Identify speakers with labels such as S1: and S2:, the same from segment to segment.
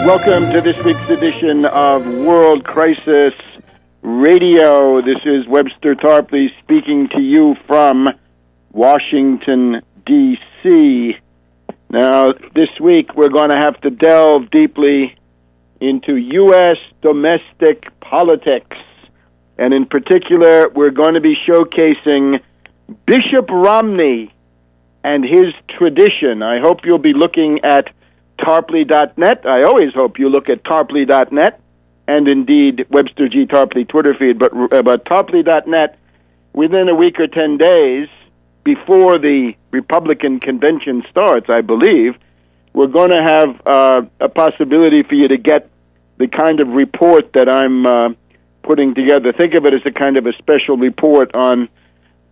S1: Welcome to this week's edition of World Crisis Radio. This is Webster Tarpley speaking to you from Washington, D.C. Now, this week we're going to have to delve deeply into U.S. domestic politics. And in particular, we're going to be showcasing Bishop Romney and his tradition. I hope you'll be looking at Tarpley.net. I always hope you look at Tarpley.net and indeed Webster G. Tarpley Twitter feed, but Tarpley.net, within a week or 10 days before the Republican convention starts, I believe, we're going to have a possibility for you to get the kind of report that I'm putting together. Think of it as a kind of a special report on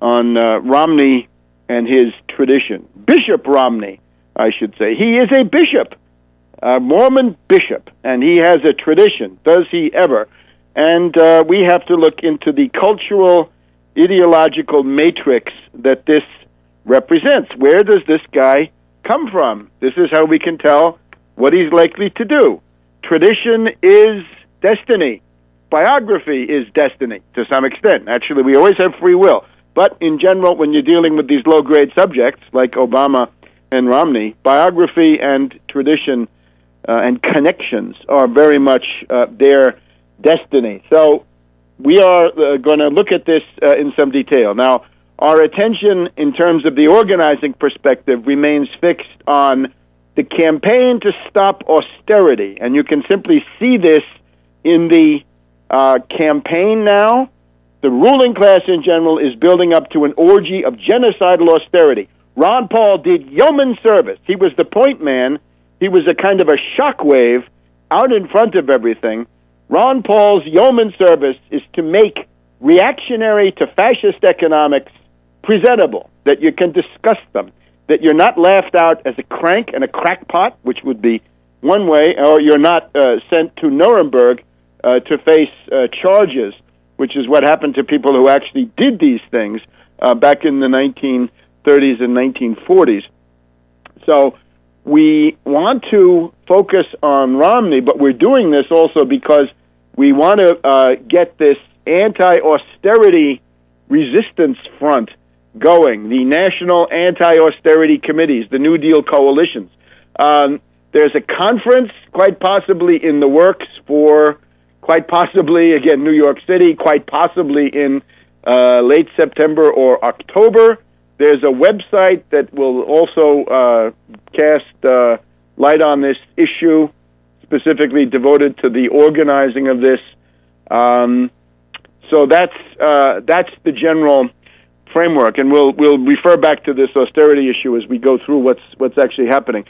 S1: Romney and his tradition. Bishop Romney, I should say. He is a bishop, a Mormon bishop, and he has a tradition. Does he ever? And we have to look into the cultural, ideological matrix that this represents. Where does this guy come from? This is how we can tell what he's likely to do. Tradition is destiny. Biography is destiny, to some extent. Actually, we always have free will. But in general, when you're dealing with these low-grade subjects, like Obama and Romney, biography and tradition and connections are very much their destiny. So we are going to look at this in some detail. Now, our attention in terms of the organizing perspective remains fixed on the campaign to stop austerity. And you can simply see this in the campaign now. The ruling class in general is building up to an orgy of genocidal austerity. Ron Paul did yeoman service. He was the point man. He was a kind of a shockwave out in front of everything. Ron Paul's yeoman service is to make reactionary to fascist economics presentable, that you can discuss them, that you're not laughed out as a crank and a crackpot, which would be one way, or you're not sent to Nuremberg to face charges, which is what happened to people who actually did these things back in the 1930s and 1940s. So we want to focus on Romney, but we're doing this also because we want to get this anti-austerity resistance front going, the national anti-austerity committees, the New Deal coalitions. There's a conference quite possibly in the works for, quite possibly, again, New York City, quite possibly in late September or October. There's a website that will also cast light on this issue, specifically devoted to the organizing of this. So that's the general framework, and we'll refer back to this austerity issue as we go through what's actually happening.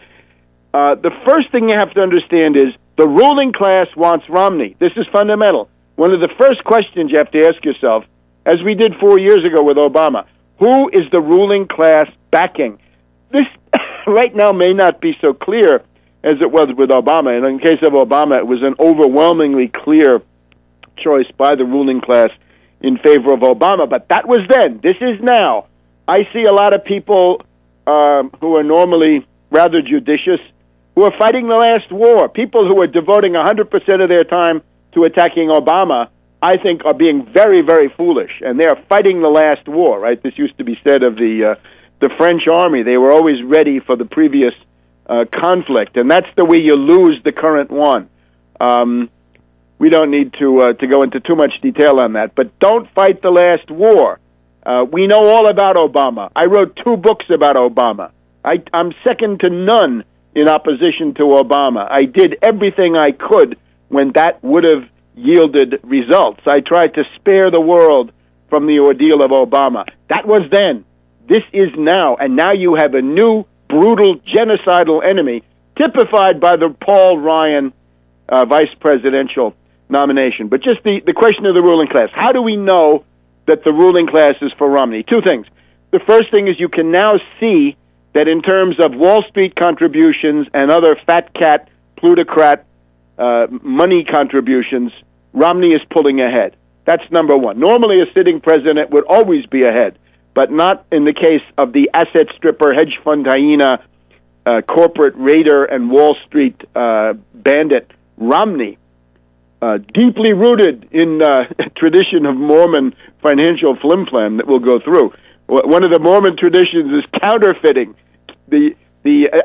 S1: The first thing you have to understand is the ruling class wants Romney. This is fundamental. One of the first questions you have to ask yourself, as we did 4 years ago with Obama, who is the ruling class backing? This right now may not be so clear as it was with Obama. And in the case of Obama, it was an overwhelmingly clear choice by the ruling class in favor of Obama. But that was then. This is now. I see a lot of people who are normally rather judicious who are fighting the last war. People who are devoting 100% of their time to attacking Obama, I think, are being very, very foolish, and they are fighting the last war, right? This used to be said of the French army. They were always ready for the previous conflict, and that's the way you lose the current one. We don't need to go into too much detail on that, but don't fight the last war. We know all about Obama. I wrote 2 books about Obama. I'm second to none in opposition to Obama. I did everything I could when that would have yielded results. I tried to spare the world from the ordeal of Obama. That was then. This is now. And now you have a new, brutal, genocidal enemy typified by the Paul Ryan vice presidential nomination. But just the question of the ruling class. How do we know that the ruling class is for Romney? 2 things. The first thing is you can now see that in terms of Wall Street contributions and other fat cat, plutocrat money contributions, Romney is pulling ahead. That's number one. Normally a sitting president would always be ahead, but not in the case of the asset stripper, hedge fund hyena, corporate raider and Wall Street bandit Romney, deeply rooted in a tradition of Mormon financial flim-flam that we'll go through. One of the Mormon traditions is counterfeiting. The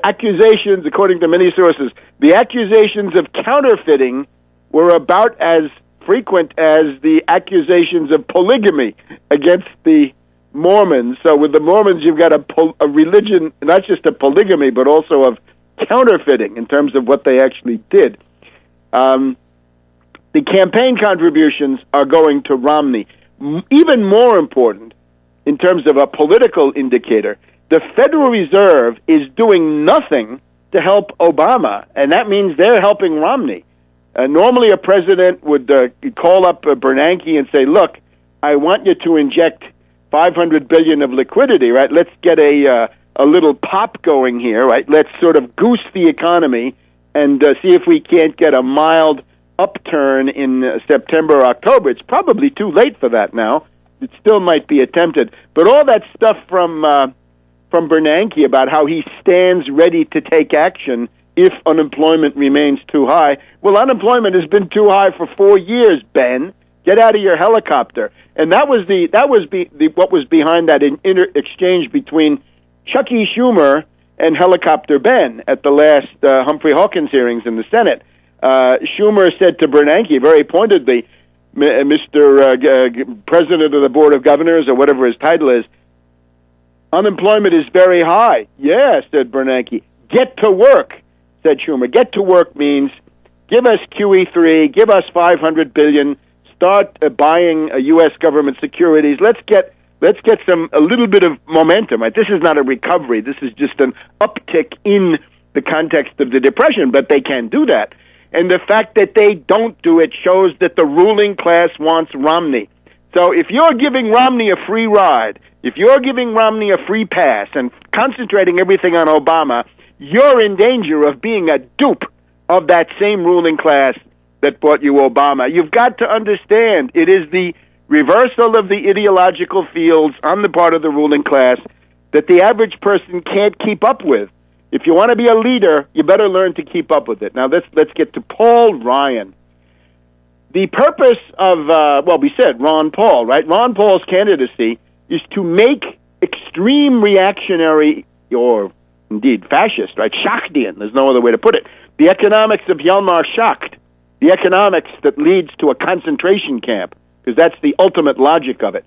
S1: accusations, according to many sources, the accusations of counterfeiting were about as frequent as the accusations of polygamy against the Mormons. So with the Mormons, you've got a religion, not just of polygamy, but also of counterfeiting in terms of what they actually did. The campaign contributions are going to Romney. Even more important, in terms of a political indicator, the Federal Reserve is doing nothing to help Obama, and that means they're helping Romney. Normally, a president would call up Bernanke and say, look, I want you to inject $500 billion of liquidity, right? Let's get a little pop going here, right? Let's sort of goose the economy and see if we can't get a mild upturn in September or October. It's probably too late for that now. It still might be attempted. But all that stuff from Bernanke about how he stands ready to take action if unemployment remains too high. Well, unemployment has been too high for 4 years, Ben. Get out of your helicopter. And that was what was behind that exchange between Chuck E. Schumer and Helicopter Ben at the last Humphrey Hawkins hearings in the Senate. Schumer said to Bernanke very pointedly, Mr. President of the Board of Governors, or whatever his title is, unemployment is very high. Yeah, said Bernanke. Get to work, said Schumer. Get to work means give us QE3, give us $500 billion, start buying U.S. government securities. Let's get a little bit of momentum. Right? This is not a recovery. This is just an uptick in the context of the Depression, but they can do that. And the fact that they don't do it shows that the ruling class wants Romney. So if you're giving Romney a free ride, if you're giving Romney a free pass and concentrating everything on Obama, you're in danger of being a dupe of that same ruling class that bought you Obama. You've got to understand it is the reversal of the ideological fields on the part of the ruling class that the average person can't keep up with. If you want to be a leader, you better learn to keep up with it. Now, let's get to Paul Ryan. The purpose of, we said Ron Paul, right? Ron Paul's candidacy is to make extreme reactionary, or indeed fascist, right? Schachtian, there's no other way to put it. The economics of Hjalmar Schacht, the economics that leads to a concentration camp, because that's the ultimate logic of it.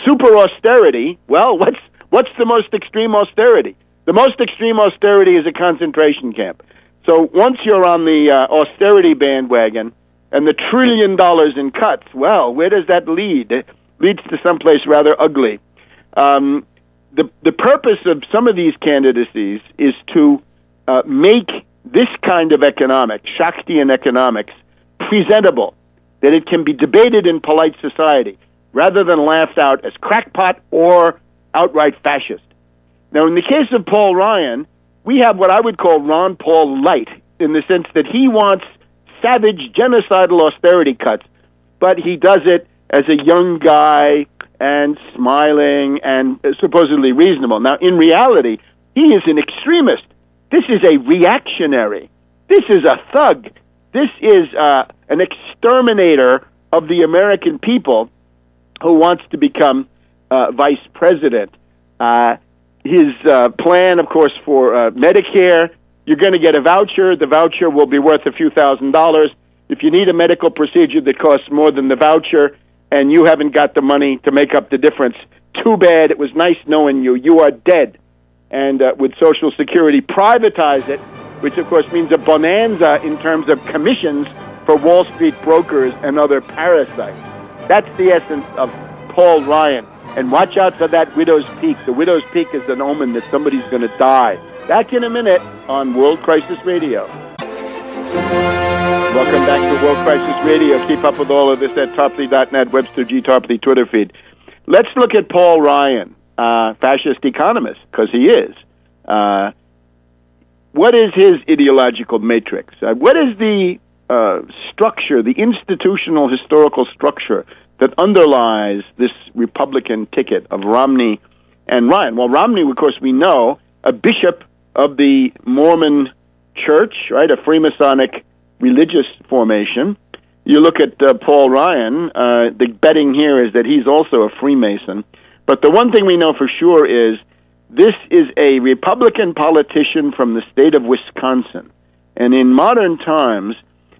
S1: Super austerity, well, what's the most extreme austerity? The most extreme austerity is a concentration camp. So once you're on the austerity bandwagon and the $1 trillion in cuts, well, where does that lead? It leads to someplace rather ugly. The purpose of some of these candidacies is to make this kind of economics, Schachtian economics, presentable, that it can be debated in polite society, rather than laughed out as crackpot or outright fascist. Now, in the case of Paul Ryan, we have what I would call Ron Paul light, in the sense that he wants savage, genocidal austerity cuts, but he does it as a young guy and smiling and supposedly reasonable. Now, in reality, he is an extremist. This is a reactionary. This is a thug. This is an exterminator of the American people who wants to become vice president. His plan, of course, for Medicare, you're going to get a voucher. The voucher will be worth a few $1,000s. If you need a medical procedure that costs more than the voucher and you haven't got the money to make up the difference, too bad. It was nice knowing you. You are dead. And with Social Security, privatize it, which, of course, means a bonanza in terms of commissions for Wall Street brokers and other parasites. That's the essence of Paul Ryan. And watch out for that widow's peak. The widow's peak is an omen that somebody's going to die. Back in a minute on World Crisis Radio. Welcome back to World Crisis Radio. Keep up with all of this at Tarpley.net, Webster G. Tarpley Twitter feed. Let's look at Paul Ryan, fascist economist, because he is. What is his ideological matrix? What is the structure, the institutional historical structure that underlies this Republican ticket of Romney and Ryan? Well, Romney, of course, we know, a bishop of the Mormon Church, right, a Freemasonic religious formation. You look at Paul Ryan, the betting here is that he's also a Freemason. But the one thing we know for sure is this is a Republican politician from the state of Wisconsin. And in modern times,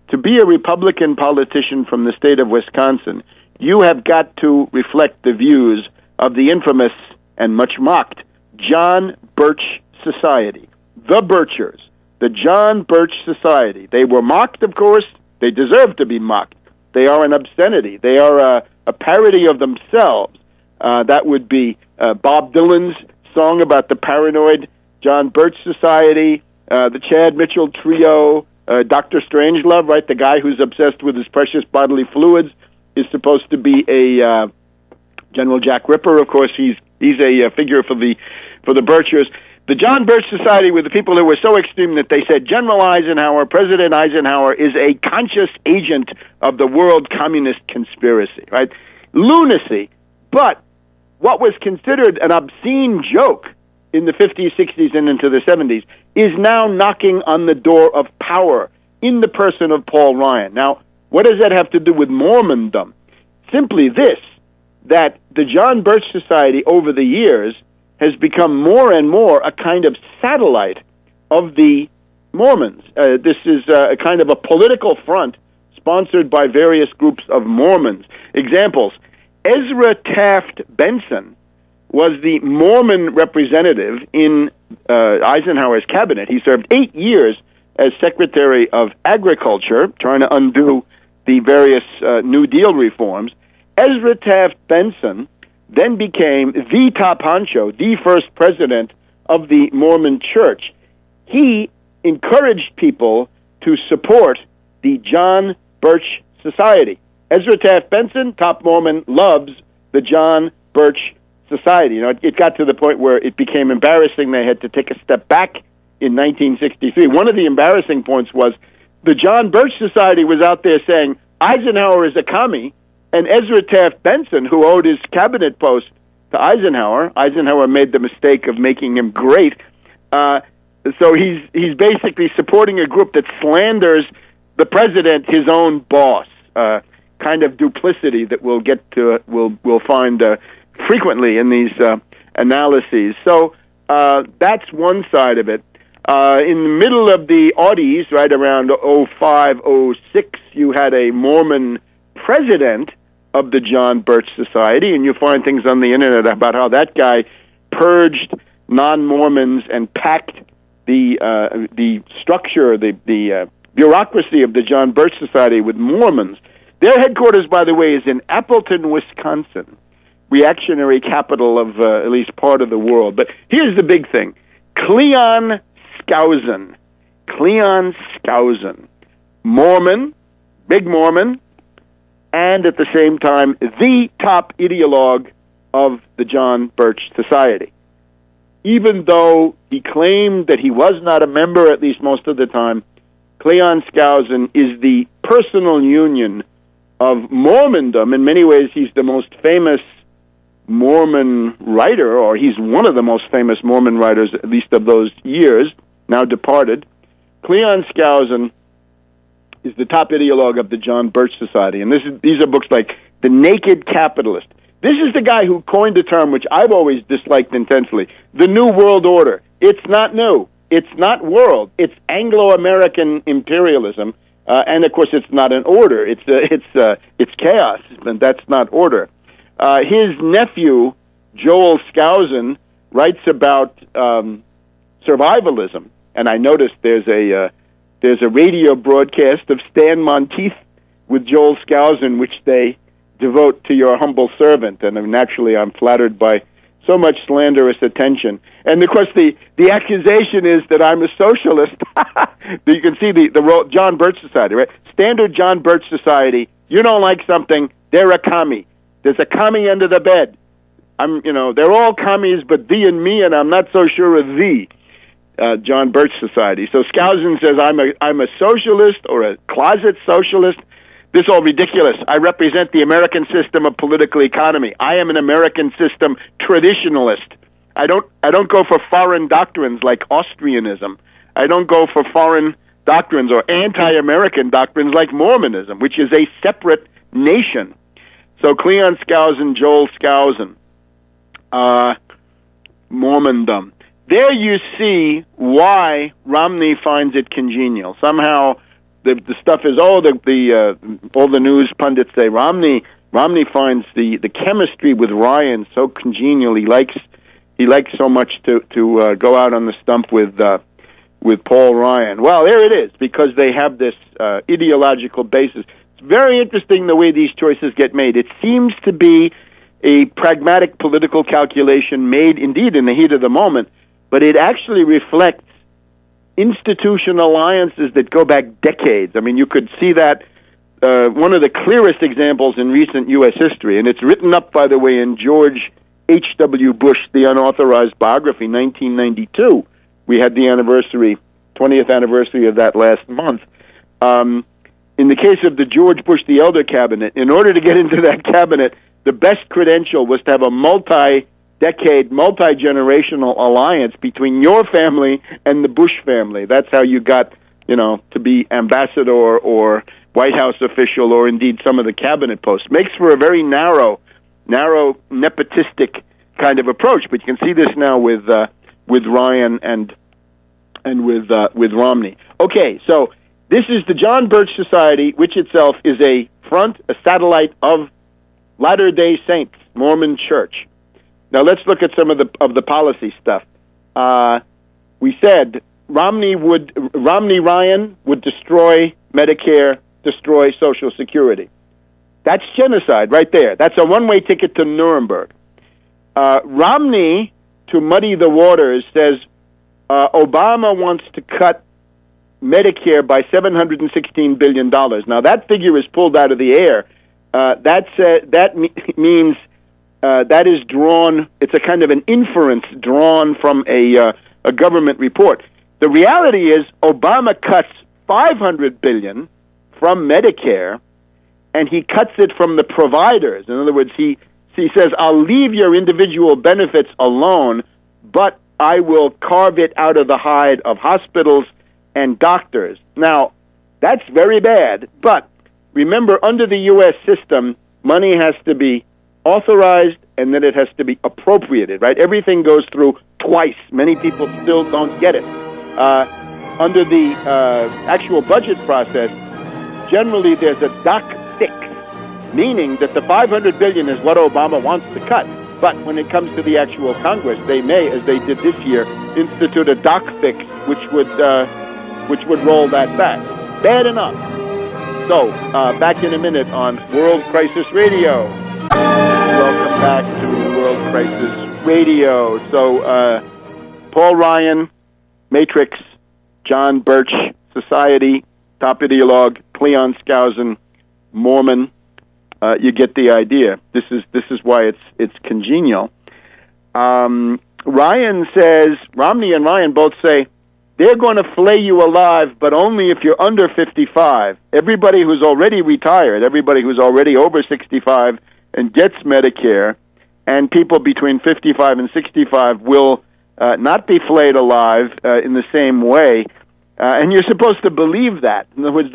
S1: to be a Republican politician from the state of Wisconsin, you have got to reflect the views of the infamous and much mocked John Birch Society. The Birchers, the John Birch Society. They were mocked, of course. They deserve to be mocked. They are an obscenity. They are a parody of themselves. That would be Bob Dylan's song about the paranoid John Birch Society, the Chad Mitchell Trio, Dr. Strangelove, right? The guy who's obsessed with his precious bodily fluids is supposed to be a General Jack Ripper. Of course, he's a figure for the Birchers. The John Birch Society were the people who were so extreme that they said General Eisenhower, President Eisenhower, is a conscious agent of the world communist conspiracy, right? Lunacy. But what was considered an obscene joke in the 50s, 60s, and into the 70s is now knocking on the door of power in the person of Paul Ryan. Now, what does that have to do with Mormondom? Simply this, that the John Birch Society over the years has become more and more a kind of satellite of the Mormons. This is a kind of a political front sponsored by various groups of Mormons. Examples, Ezra Taft Benson was the Mormon representative in Eisenhower's cabinet. He served 8 years as Secretary of Agriculture, trying to undo the various New Deal reforms. Ezra Taft Benson then became the top honcho, the first president of the Mormon Church. He encouraged people to support the John Birch Society. Ezra Taft Benson, top Mormon, loves the John Birch Society. You know, it got to the point where it became embarrassing. They had to take a step back in 1963. One of the embarrassing points was the John Birch Society was out there saying Eisenhower is a commie, and Ezra Taft Benson, who owed his cabinet post to Eisenhower made the mistake of making him great. So he's basically supporting a group that slanders the president, his own boss. Kind of duplicity that we'll find frequently in these analyses. So that's one side of it. In the middle of the Aughties, right around 05, 06, you had a Mormon president of the John Birch Society, and you find things on the internet about how that guy purged non-Mormons and packed the structure, the bureaucracy of the John Birch Society with Mormons. Their headquarters, by the way, is in Appleton, Wisconsin, reactionary capital of at least part of the world. But here's the big thing. Cleon Skousen, Mormon, big Mormon, and at the same time, the top ideologue of the John Birch Society. Even though he claimed that he was not a member, at least most of the time, Cleon Skousen is the personal union of Mormondom. In many ways, he's the most famous Mormon writer, or he's one of the most famous Mormon writers, at least of those years, now departed. Cleon Skousen is the top ideologue of the John Birch Society, and these are books like The Naked Capitalist. This is the guy who coined a term which I've always disliked intensely, the New World Order. It's not new. It's not world. It's Anglo-American imperialism, and of course, it's not an order. It's chaos, and that's not order. His nephew, Joel Skousen, writes about survivalism, and I noticed there's a radio broadcast of Stan Monteith with Joel Skousen, which they devote to your humble servant, and naturally I'm flattered by so much slanderous attention. And of course, the accusation is that I'm a socialist. You can see the John Birch Society, right? Standard John Birch Society. You don't like something, they're a commie. There's a commie under the bed. They're all commies, but thee and me, and I'm not so sure of thee. John Birch Society. So Skousen says I'm a socialist or a closet socialist. This is all ridiculous. I represent the American system of political economy. I am an American system traditionalist. I don't go for foreign doctrines like Austrianism. I don't go for foreign doctrines or anti-American doctrines like Mormonism, which is a separate nation. So Cleon Skousen, Joel Skousen, Mormondom. There you see why Romney finds it congenial. Somehow the stuff is, all the news pundits say Romney finds the chemistry with Ryan so congenial. He likes so much to go out on the stump with Paul Ryan. Well, there it is, because they have this ideological basis. It's very interesting the way these choices get made. It seems to be a pragmatic political calculation made, indeed, in the heat of the moment, but it actually reflects institutional alliances that go back decades. I mean, you could see that one of the clearest examples in recent U.S. history, and it's written up, by the way, in George H.W. Bush, the unauthorized biography, 1992. We had the 20th anniversary of that last month. In the case of the George Bush the Elder cabinet, in order to get into that cabinet, the best credential was to have a multi-decade, multi-generational alliance between your family and the Bush family. That's how you got, to be ambassador or White House official, or indeed some of the cabinet posts. Makes for a very narrow nepotistic kind of approach. But you can see this now with Ryan and with Romney. Okay, so this is the John Birch Society, which itself is a satellite of Latter-day Saints, Mormon Church. Now let's look at some of the policy stuff. We said Romney-Ryan would destroy Medicare, destroy Social Security. That's genocide right there. That's a one-way ticket to Nuremberg. Romney, to muddy the waters, says Obama wants to cut Medicare by $716 billion. Now, that figure is pulled out of the air. That means that is drawn, it's a kind of an inference drawn from a government report. The reality is Obama cuts $500 billion from Medicare, and he cuts it from the providers. In other words, he says, I'll leave your individual benefits alone, but I will carve it out of the hide of hospitals and doctors. Now, that's very bad, but remember, under the U.S. system, money has to be authorized and then it has to be appropriated, right? Everything goes through twice. Many people still don't get it. Under the actual budget process, generally there's a Doc 6, meaning that the $500 billion is what Obama wants to cut. But when it comes to the actual Congress, they may, as they did this year, institute a Doc fix, which would roll that back. Bad enough. So, back in a minute on World Crisis Radio. Welcome back to World Crisis Radio. So, Paul Ryan, Matrix, John Birch, Society, top ideologue, Cleon Skousen, Mormon. You get the idea. This is why it's congenial. Ryan says, Romney and Ryan both say, they're going to flay you alive, but only if you're under 55. Everybody who's already retired, everybody who's already over 65 and gets Medicare, and people between 55 and 65 will not be flayed alive in the same way. And you're supposed to believe that. In other words,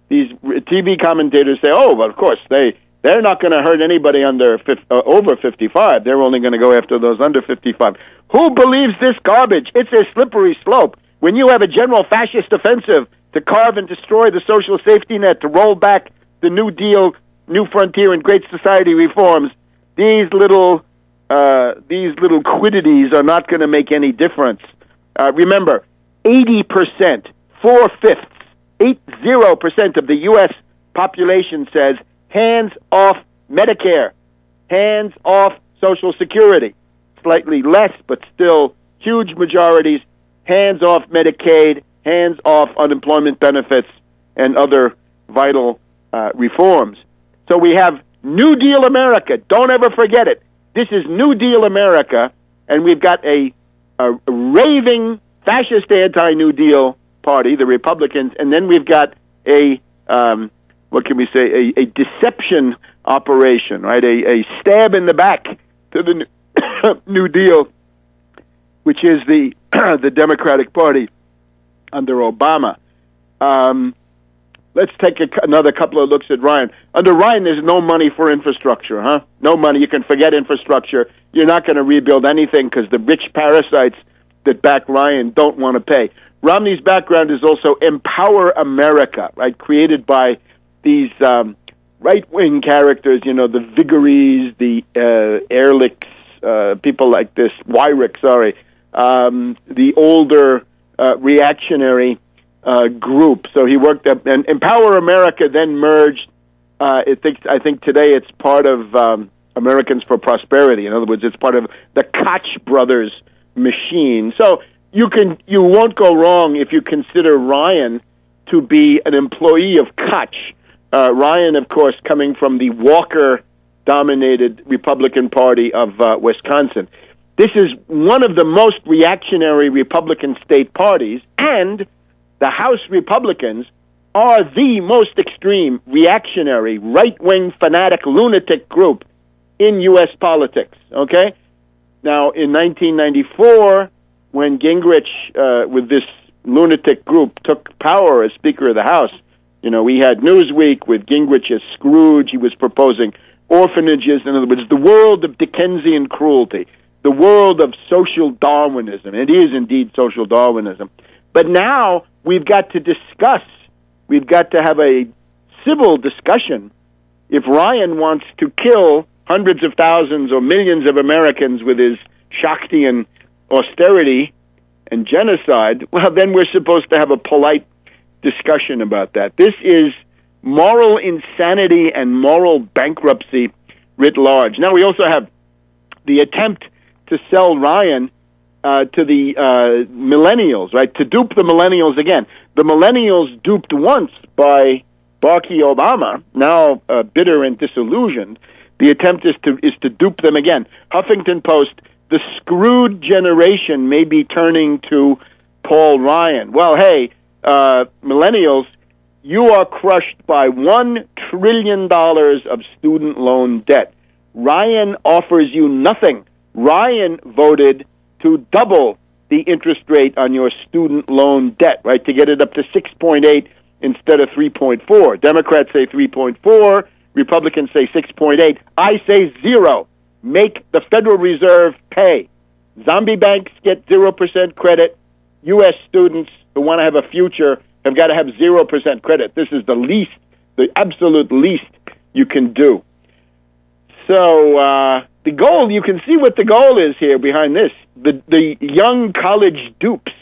S1: these TV commentators say, oh, well, of course, they're not going to hurt anybody over 55. They're only going to go after those under 55. Who believes this garbage? It's a slippery slope. When you have a general fascist offensive to carve and destroy the social safety net, to roll back the New Deal, New Frontier, and Great Society reforms, these little quiddities are not going to make any difference. Remember, 80%, 80% of the U.S. population says, hands off Medicare, hands off Social Security. Slightly less, but still huge majorities, hands off Medicaid, hands off unemployment benefits, and other vital reforms. So we have New Deal America. Don't ever forget it. This is New Deal America, and we've got a raving fascist anti-New Deal party, the Republicans, and then we've got a deception operation, right? A stab in the back to the New Deal which is the the Democratic Party under Obama. Let's take another couple of looks at Ryan. Under Ryan, there's no money for infrastructure, huh? No money. You can forget infrastructure. You're not going to rebuild anything because the rich parasites that back Ryan don't want to pay. Romney's background is also Empower America, right? Created by these right-wing characters, the Vigories, the Ehrlichs, people like this, Wyrick, the older reactionary group. So he worked up, and Empower America then merged. I think today it's part of Americans for Prosperity. In other words, it's part of the Koch brothers machine. So you won't go wrong if you consider Ryan to be an employee of Koch. Ryan, of course, coming from the Walker-dominated Republican Party of Wisconsin. This is one of the most reactionary Republican state parties, and the House Republicans are the most extreme, reactionary, right-wing, fanatic, lunatic group in U.S. politics, okay? Now, in 1994, when Gingrich, with this lunatic group, took power as Speaker of the House, we had Newsweek with Gingrich as Scrooge. He was proposing orphanages. In other words, the world of Dickensian cruelty, the world of social Darwinism. It is indeed social Darwinism. But now we've got to discuss, we've got to have a civil discussion. If Ryan wants to kill hundreds of thousands or millions of Americans with his Shaktian austerity and genocide, well, then we're supposed to have a polite discussion about that. This is moral insanity and moral bankruptcy writ large. Now, we also have the attempt to sell Ryan to the millennials, right? To dupe the millennials again. The millennials duped once by Barack Obama, now bitter and disillusioned. The attempt is to dupe them again. Huffington Post, the screwed generation may be turning to Paul Ryan. Well, hey, millennials, you are crushed by $1 trillion of student loan debt. Ryan offers you nothing. Ryan voted to double the interest rate on your student loan debt, right, to get it up to 6.8 instead of 3.4. Democrats say 3.4. Republicans say 6.8. I say 0. Make the Federal Reserve pay. Zombie banks get 0% credit. U.S. students who want to have a future have got to have 0% credit. This is the absolute least you can do. So the goal, you can see what the goal is here behind this. The young college dupes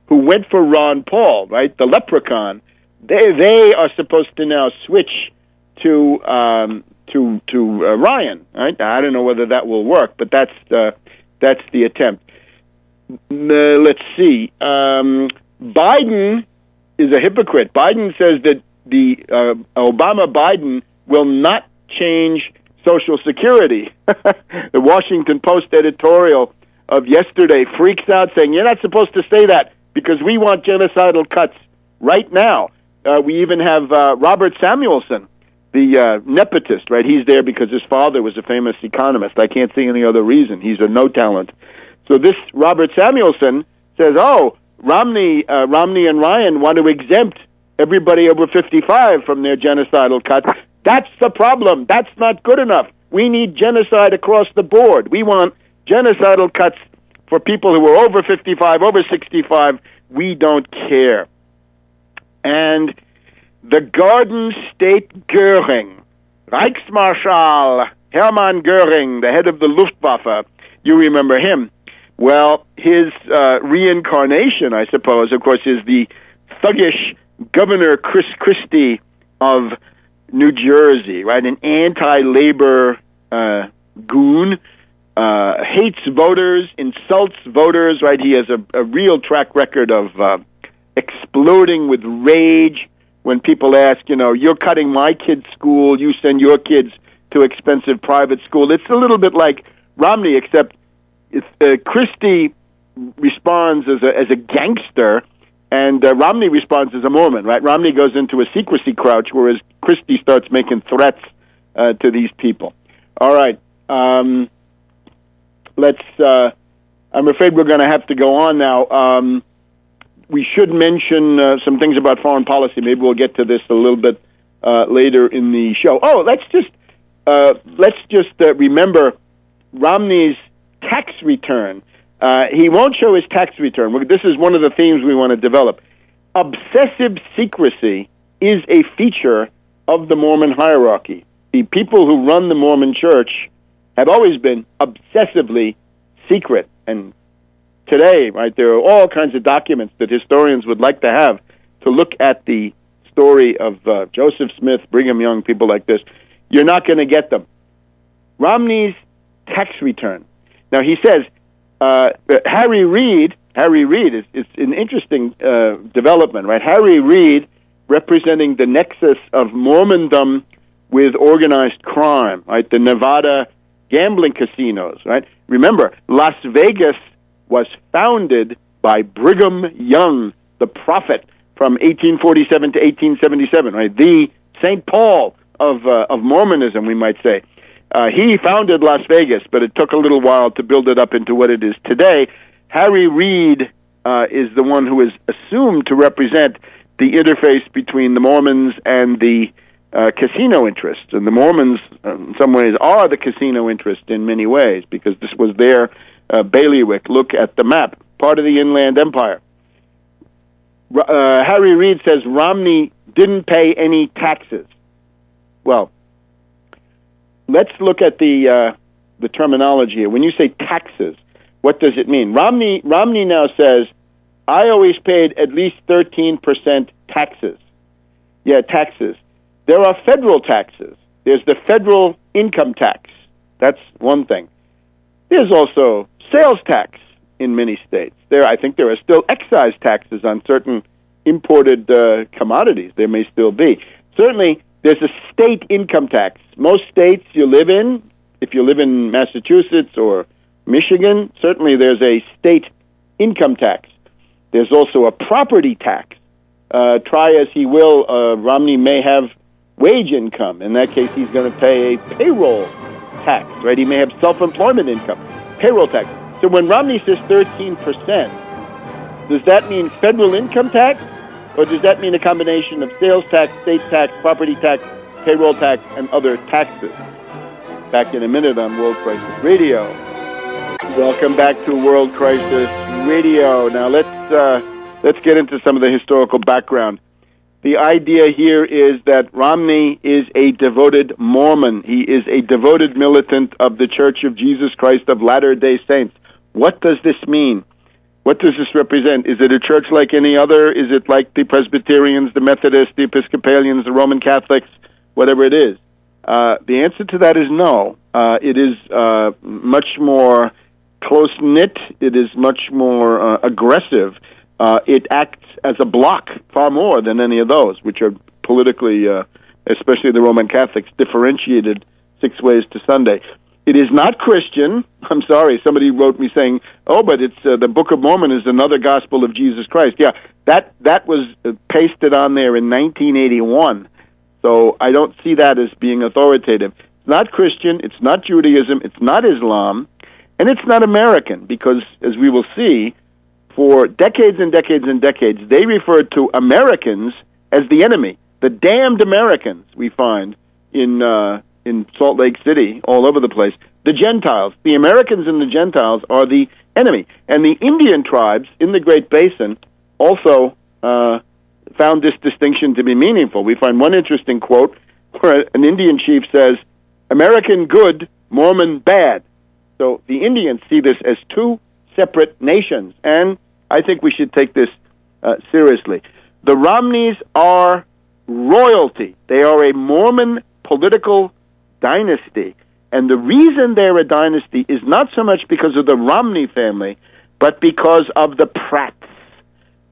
S1: who went for Ron Paul, right, the leprechaun, they are supposed to now switch to Ryan, right? I don't know whether that will work, but that's the attempt. Let's see. Biden is a hypocrite. Biden says that the Obama-Biden will not change Social Security. The Washington Post editorial of yesterday freaks out, saying, you're not supposed to say that because we want genocidal cuts right now. We even have Robert Samuelson, the nepotist, right? He's there because his father was a famous economist. I can't see any other reason. He's a no-talent. So this Robert Samuelson says, Romney and Ryan want to exempt everybody over 55 from their genocidal cuts. That's the problem. That's not good enough. We need genocide across the board. We want genocidal cuts for people who are over 55, over 65. We don't care. And the Garden State Göring, Reichsmarschall Hermann Göring, the head of the Luftwaffe, you remember him. Well, his reincarnation, I suppose, of course, is the thuggish Governor Chris Christie of New Jersey, right? An anti-labor goon, hates voters, insults voters, right? He has a real track record of exploding with rage when people ask, you're cutting my kid's school, you send your kids to expensive private school. It's a little bit like Romney, except Christie responds as a gangster, and Romney responds as a Mormon, right? Romney goes into a secrecy crouch, whereas Christie starts making threats to these people. All right, let's I'm afraid we're going to have to go on now. We should mention some things about foreign policy. Maybe we'll get to this a little bit later in the show. Oh, let's just remember Romney's tax return. He won't show his tax return. This is one of the themes we want to develop. Obsessive secrecy is a feature of the Mormon hierarchy. The people who run the Mormon church have always been obsessively secret. And today, right, there are all kinds of documents that historians would like to have to look at the story of Joseph Smith, Brigham Young, people like this. You're not going to get them. Romney's tax return. Now, he says, Harry Reid is an interesting development, right? Harry Reid, representing the nexus of Mormondom with organized crime, right? The Nevada gambling casinos, right? Remember, Las Vegas was founded by Brigham Young, the prophet, from 1847 to 1877, right? The St. Paul of Mormonism, we might say. He founded Las Vegas, but it took a little while to build it up into what it is today. Harry Reid is the one who is assumed to represent the interface between the Mormons and the casino interests. And the Mormons, in some ways, are the casino interest in many ways, because this was their bailiwick. Look at the map, part of the Inland Empire. Harry Reid says Romney didn't pay any taxes. Well, let's look at the terminology here. When you say taxes, what does it mean? Romney now says, I always paid at least 13% taxes. Yeah, taxes. There are federal taxes. There's the federal income tax. That's one thing. There's also sales tax in many states. I think there are still excise taxes on certain imported commodities. There may still be. Certainly, there's a state income tax. Most states you live in, if you live in Massachusetts or Michigan, certainly there's a state income tax. There's also a property tax. Try as he will, Romney may have wage income. In that case, he's going to pay a payroll tax, right? He may have self-employment income, payroll tax. So when Romney says 13%, does that mean federal income tax, or does that mean a combination of sales tax, state tax, property tax, payroll tax, and other taxes? Back in a minute on World Crisis Radio. Welcome back to World Crisis Radio. Now let's get into some of the historical background. The idea here is that Romney is a devoted Mormon. He is a devoted militant of the Church of Jesus Christ of Latter-day Saints. What does this mean? What does this represent? Is it a church like any other? Is it like the Presbyterians, the Methodists, the Episcopalians, the Roman Catholics, whatever it is? The answer to that is no. It is much more close-knit. It is much more aggressive. It acts as a bloc far more than any of those, which are politically, especially the Roman Catholics, differentiated 6 ways to Sunday. It is not Christian. I'm sorry. Somebody wrote me saying, "Oh, but it's the Book of Mormon is another gospel of Jesus Christ." Yeah, that was pasted on there in 1981. So I don't see that as being authoritative. It's not Christian. It's not Judaism. It's not Islam, and it's not American. Because as we will see, for decades and decades and decades, they referred to Americans as the enemy. The damned Americans we find in Salt Lake City, all over the place. The Gentiles, the Americans and the Gentiles are the enemy. And the Indian tribes in the Great Basin also found this distinction to be meaningful. We find one interesting quote where an Indian chief says, American good, Mormon bad. So the Indians see this as two separate nations, and I think we should take this seriously. The Romneys are royalty. They are a Mormon political dynasty. And the reason they're a dynasty is not so much because of the Romney family, but because of the Pratts.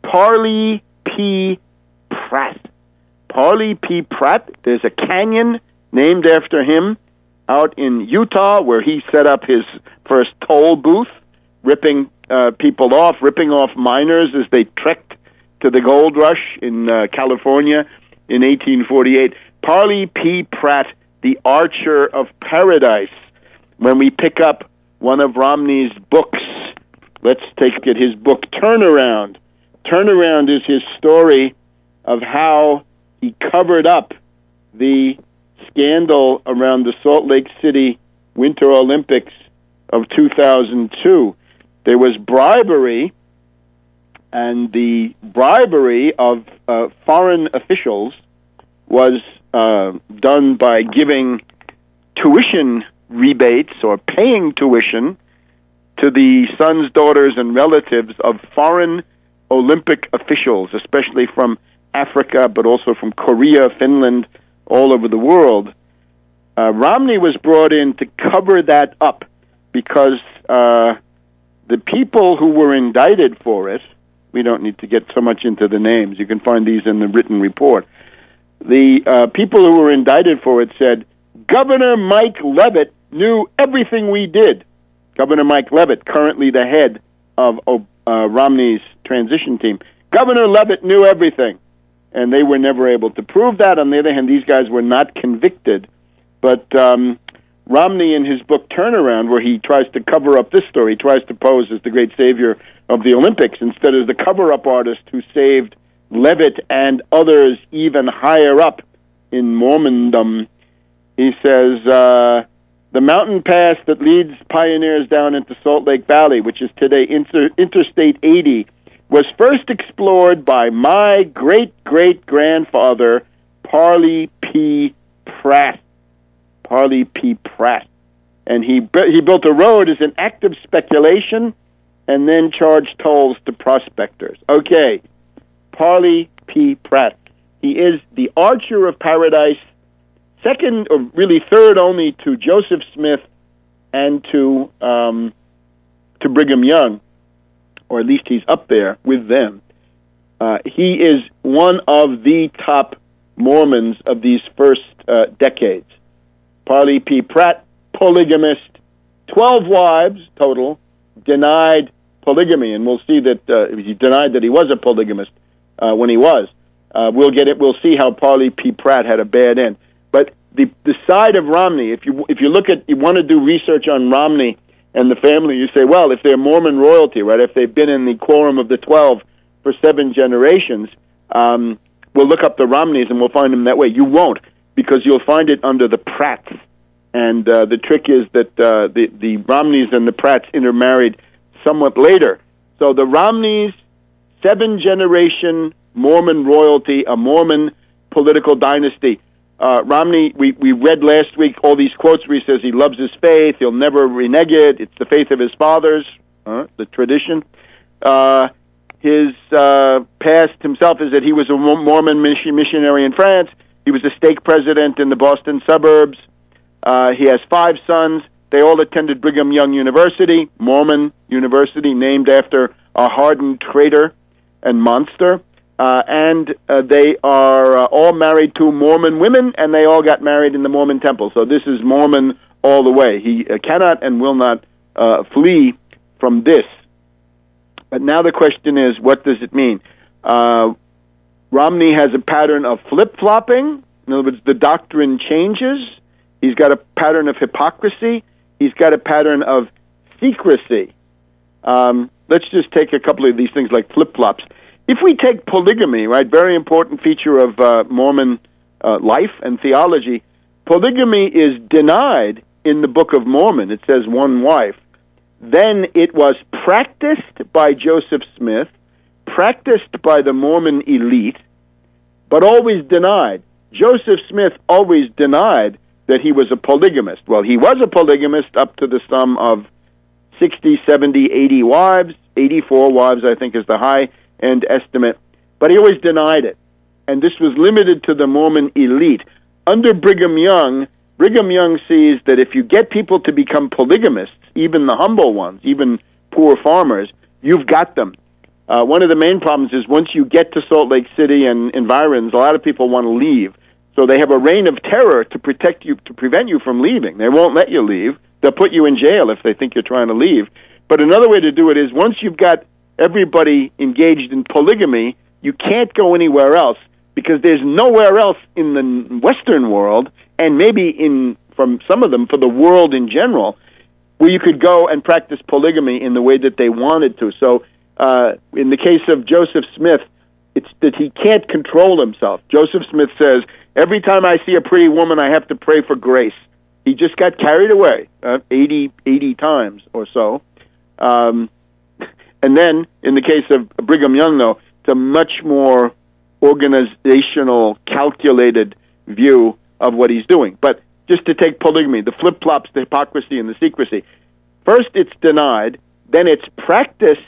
S1: Parley P. Pratt. Parley P. Pratt, there's a canyon named after him out in Utah where he set up his first toll booth, ripping people off, ripping off miners as they trekked to the gold rush in California in 1848. Parley P. Pratt, the Archer of Paradise. When we pick up one of Romney's books, let's take at his book Turnaround. Turnaround is his story of how he covered up the scandal around the Salt Lake City Winter Olympics of 2002. There was bribery, and the bribery of foreign officials was done by giving tuition rebates or paying tuition to the sons, daughters, and relatives of foreign Olympic officials, especially from Africa, but also from Korea, Finland, all over the world. Romney was brought in to cover that up because the people who were indicted for it, we don't need to get so much into the names. You can find these in the written report. The people who were indicted for it said, Governor Mike Leavitt knew everything we did. Governor Mike Leavitt, currently the head of Romney's transition team. Governor Leavitt knew everything, and they were never able to prove that. On the other hand, these guys were not convicted. But Romney, in his book Turnaround, where he tries to cover up this story, he tries to pose as the great savior of the Olympics instead of the cover-up artist who saved Leavitt and others even higher up in Mormondom. He says, the mountain pass that leads pioneers down into Salt Lake Valley, which is today Interstate 80, was first explored by my great-great-grandfather, Parley P. Pratt. Parley P. Pratt. And he built a road as an act of speculation and then charged tolls to prospectors. Okay, Parley P. Pratt. He is the Archer of Paradise, second, or really third only to Joseph Smith and to Brigham Young, or at least he's up there with them. He is one of the top Mormons of these first decades. Parley P. Pratt, polygamist, 12 wives total, denied polygamy, and we'll see that he denied that he was a polygamist when he was. We'll see how Parley P. Pratt had a bad end. But the side of Romney, if you want to do research on Romney and the family, you say, well, if they're Mormon royalty, right, if they've been in the quorum of the 12 for 7 generations, we'll look up the Romneys and we'll find them that way. You won't, because you'll find it under the Pratts. And the trick is that the Romneys and the Pratts intermarried somewhat later. So the Romneys, 7-generation Mormon royalty, a Mormon political dynasty. Romney, we read last week all these quotes where he says he loves his faith, he'll never renege it, it's the faith of his fathers, the tradition. His past himself is that he was a Mormon missionary in France. He was a stake president in the Boston suburbs. He has 5 sons. They all attended Brigham Young University, Mormon University, named after a hardened traitor and monster. And they are all married to Mormon women, and they all got married in the Mormon temple. So this is Mormon all the way. He cannot and will not flee from this. But now the question is, what does it mean? Romney has a pattern of flip-flopping. In other words, the doctrine changes. He's got a pattern of hypocrisy. He's got a pattern of secrecy. Let's just take a couple of these things like flip-flops. If we take polygamy, right, very important feature of Mormon life and theology, polygamy is denied in the Book of Mormon. It says one wife. Then it was practiced by Joseph Smith, practiced by the Mormon elite, but always denied. Joseph Smith always denied that he was a polygamist. Well, he was a polygamist up to the sum of 60, 70, 80 wives. 84 wives, I think, is the high-end estimate. But he always denied it. And this was limited to the Mormon elite. Under Brigham Young sees that if you get people to become polygamists, even the humble ones, even poor farmers, you've got them. One of the main problems is once you get to Salt Lake City and environs, a lot of people want to leave. So they have a reign of terror to protect you, to prevent you from leaving. They won't let you leave. They'll put you in jail if they think you're trying to leave. But another way to do it is once you've got everybody engaged in polygamy, you can't go anywhere else because there's nowhere else in the Western world, and maybe from some of them for the world in general, where you could go and practice polygamy in the way that they wanted to. So in the case of Joseph Smith, it's that he can't control himself. Joseph Smith says, every time I see a pretty woman, I have to pray for grace. He just got carried away 80 times or so. And then, in the case of Brigham Young, though, it's a much more organizational, calculated view of what he's doing. But just to take polygamy, the flip-flops, the hypocrisy, and the secrecy. First, it's denied. Then it's practiced.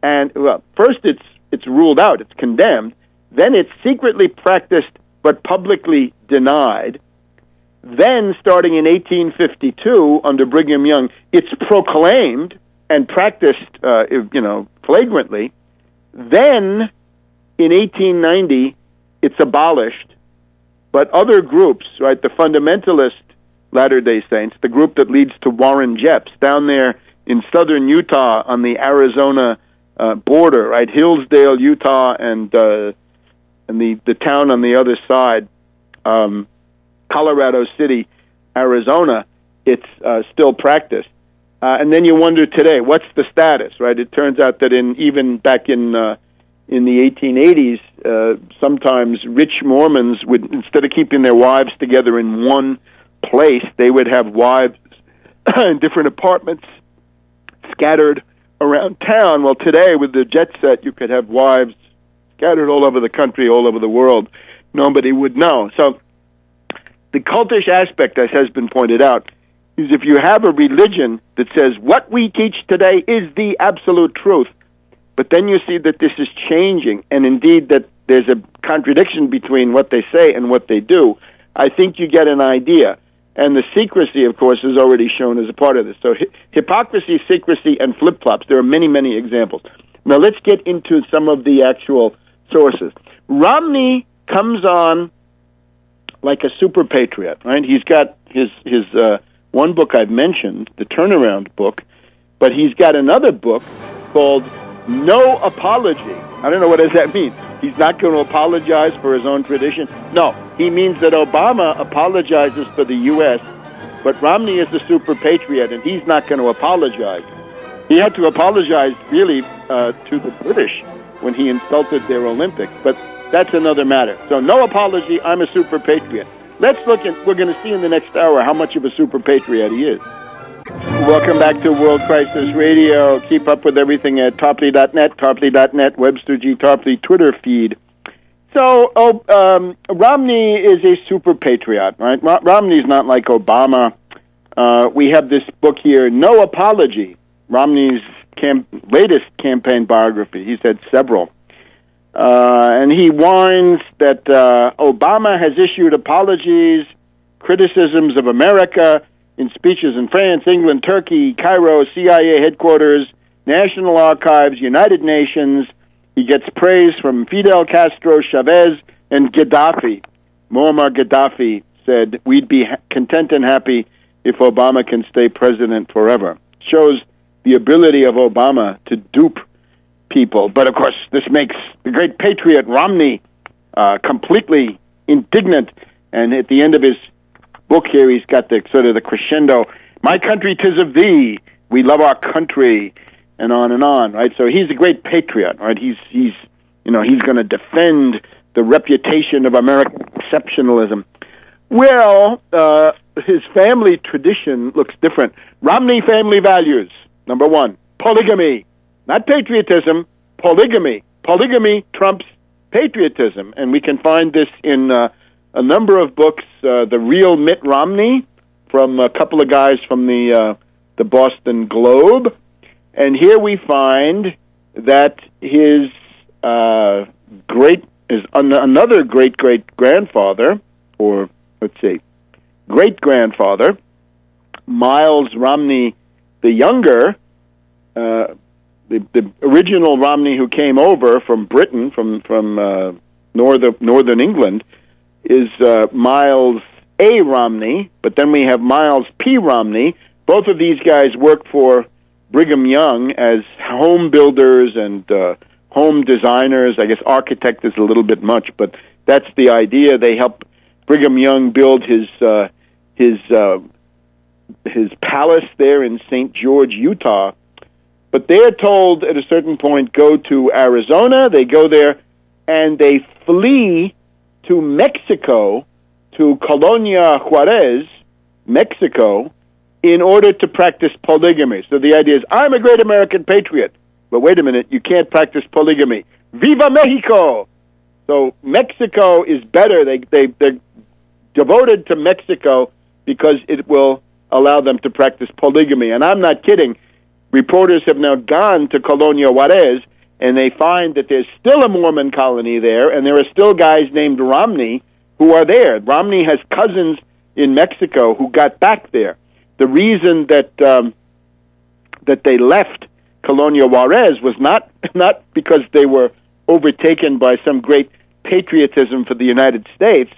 S1: And, well, first it's ruled out. It's condemned. Then it's secretly practiced but publicly denied. Then, starting in 1852, under Brigham Young, it's proclaimed and practiced, flagrantly. Then, in 1890, it's abolished. But other groups, right, the fundamentalist Latter-day Saints, the group that leads to Warren Jeffs, down there in southern Utah on the Arizona border, right, Hillsdale, Utah, and the town on the other side, Colorado City, Arizona, it's still practiced. And then you wonder today, what's the status, right? It turns out that even back in the 1880s, sometimes rich Mormons would, instead of keeping their wives together in one place, they would have wives in different apartments scattered around town. Well, today, with the jet set, you could have wives scattered all over the country, all over the world. Nobody would know. So the cultish aspect, as has been pointed out, is if you have a religion that says what we teach today is the absolute truth, but then you see that this is changing, and indeed that there's a contradiction between what they say and what they do, I think you get an idea. And the secrecy, of course, is already shown as a part of this. So hypocrisy, secrecy, and flip-flops, there are many, many examples. Now let's get into some of the actual sources. Romney comes on like a super patriot, right? He's got his one book I've mentioned, the Turnaround book, but he's got another book called No Apology. I don't know, what does that mean? He's not going to apologize for his own tradition? No, he means that Obama apologizes for the U.S., but Romney is the super patriot, and he's not going to apologize. He had to apologize, really, to the British when he insulted their Olympics, but that's another matter. So no apology, I'm a super patriot. Let's look at, we're going to see in the next hour how much of a super patriot he is. Welcome back to World Crisis Radio. Keep up with everything at Tarpley.net, Webster G. Tarpley Twitter feed. So, Romney is a super patriot, right? Romney's not like Obama. We have this book here, No Apology, Romney's latest campaign biography. He's had several. And he whines that Obama has issued apologies, criticisms of America in speeches in France, England, Turkey, Cairo, CIA headquarters, National Archives, United Nations. He gets praise from Fidel Castro, Chavez, and Gaddafi. Muammar Gaddafi said, we'd be content and happy if Obama can stay president forever. Shows the ability of Obama to dupe people. But, of course, this makes the great patriot Romney completely indignant. And at the end of his book here, he's got the sort of the crescendo, my country, 'tis of thee, we love our country, and on, right? So he's a great patriot, right? He's going to defend the reputation of American exceptionalism. Well, his family tradition looks different. Romney family values, number one, polygamy. Not patriotism, polygamy. Polygamy trumps patriotism, and we can find this in a number of books. The Real Mitt Romney, from a couple of guys from the Boston Globe, and here we find that his another great-great-grandfather, or let's see, great-grandfather, Miles Romney the Younger. The original Romney who came over from Britain, from northern England, is Miles A. Romney, but then we have Miles P. Romney. Both of these guys worked for Brigham Young as home builders and home designers. I guess architect is a little bit much, but that's the idea. They helped Brigham Young build his palace there in St. George, Utah. But they're told at a certain point, go to Arizona. They go there, and they flee to Mexico, to Colonia Juarez, Mexico, in order to practice polygamy. So the idea is, I'm a great American patriot. But wait a minute, you can't practice polygamy. Viva Mexico! So Mexico is better. They're devoted to Mexico because it will allow them to practice polygamy. And I'm not kidding. Reporters have now gone to Colonia Juarez, and they find that there's still a Mormon colony there, and there are still guys named Romney who are there. Romney has cousins in Mexico who got back there. The reason that they left Colonia Juarez was not because they were overtaken by some great patriotism for the United States,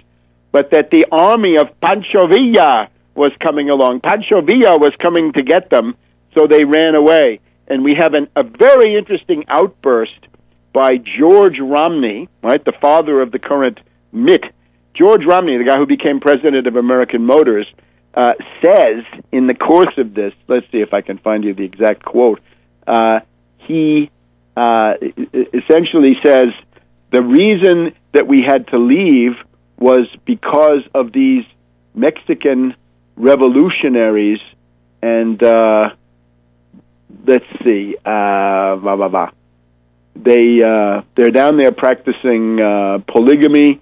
S1: but that the army of Pancho Villa was coming along. Pancho Villa was coming to get them, so they ran away. And we have a very interesting outburst by George Romney, right, the father of the current MIT. George Romney, the guy who became president of American Motors, says in the course of this, let's see if I can find you the exact quote, he essentially says, the reason that we had to leave was because of these Mexican revolutionaries, and let's see, they're down there practicing polygamy.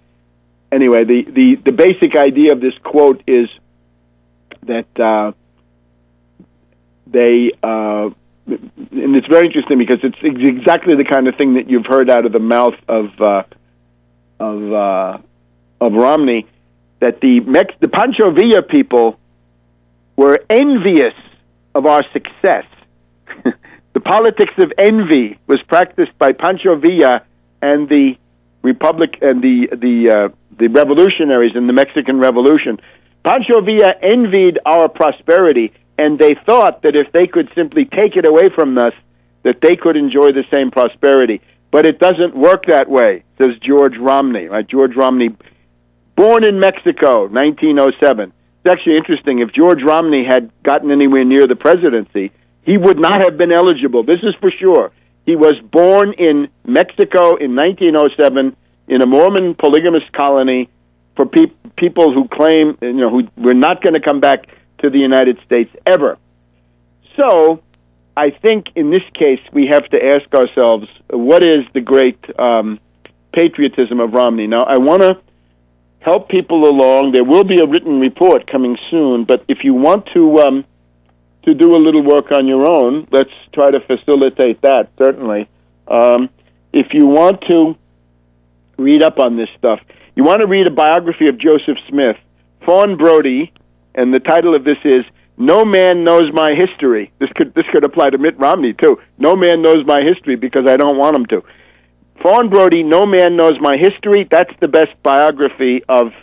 S1: Anyway, the basic idea of this quote is that they and it's very interesting because it's exactly the kind of thing that you've heard out of the mouth of Romney, that the Pancho Villa people were envious of our success. The politics of envy was practiced by Pancho Villa and the Republic and the revolutionaries in the Mexican Revolution. Pancho Villa envied our prosperity, and they thought that if they could simply take it away from us, that they could enjoy the same prosperity. But it doesn't work that way, says George Romney. Right? George Romney, born in Mexico, 1907. It's actually interesting. If George Romney had gotten anywhere near the presidency, he would not have been eligible. This is for sure. He was born in Mexico in 1907 in a Mormon polygamous colony for people who claim, who were not going to come back to the United States ever. So I think in this case we have to ask ourselves, what is the great patriotism of Romney? Now, I want to help people along. There will be a written report coming soon, but if you want to do a little work on your own, let's try to facilitate that, certainly. If you want to read up on this stuff, you want to read a biography of Joseph Smith, Fawn Brody, and the title of this is No Man Knows My History. This could apply to Mitt Romney, too. No man knows my history because I don't want him to. Fawn Brody, No Man Knows My History. That's the best biography of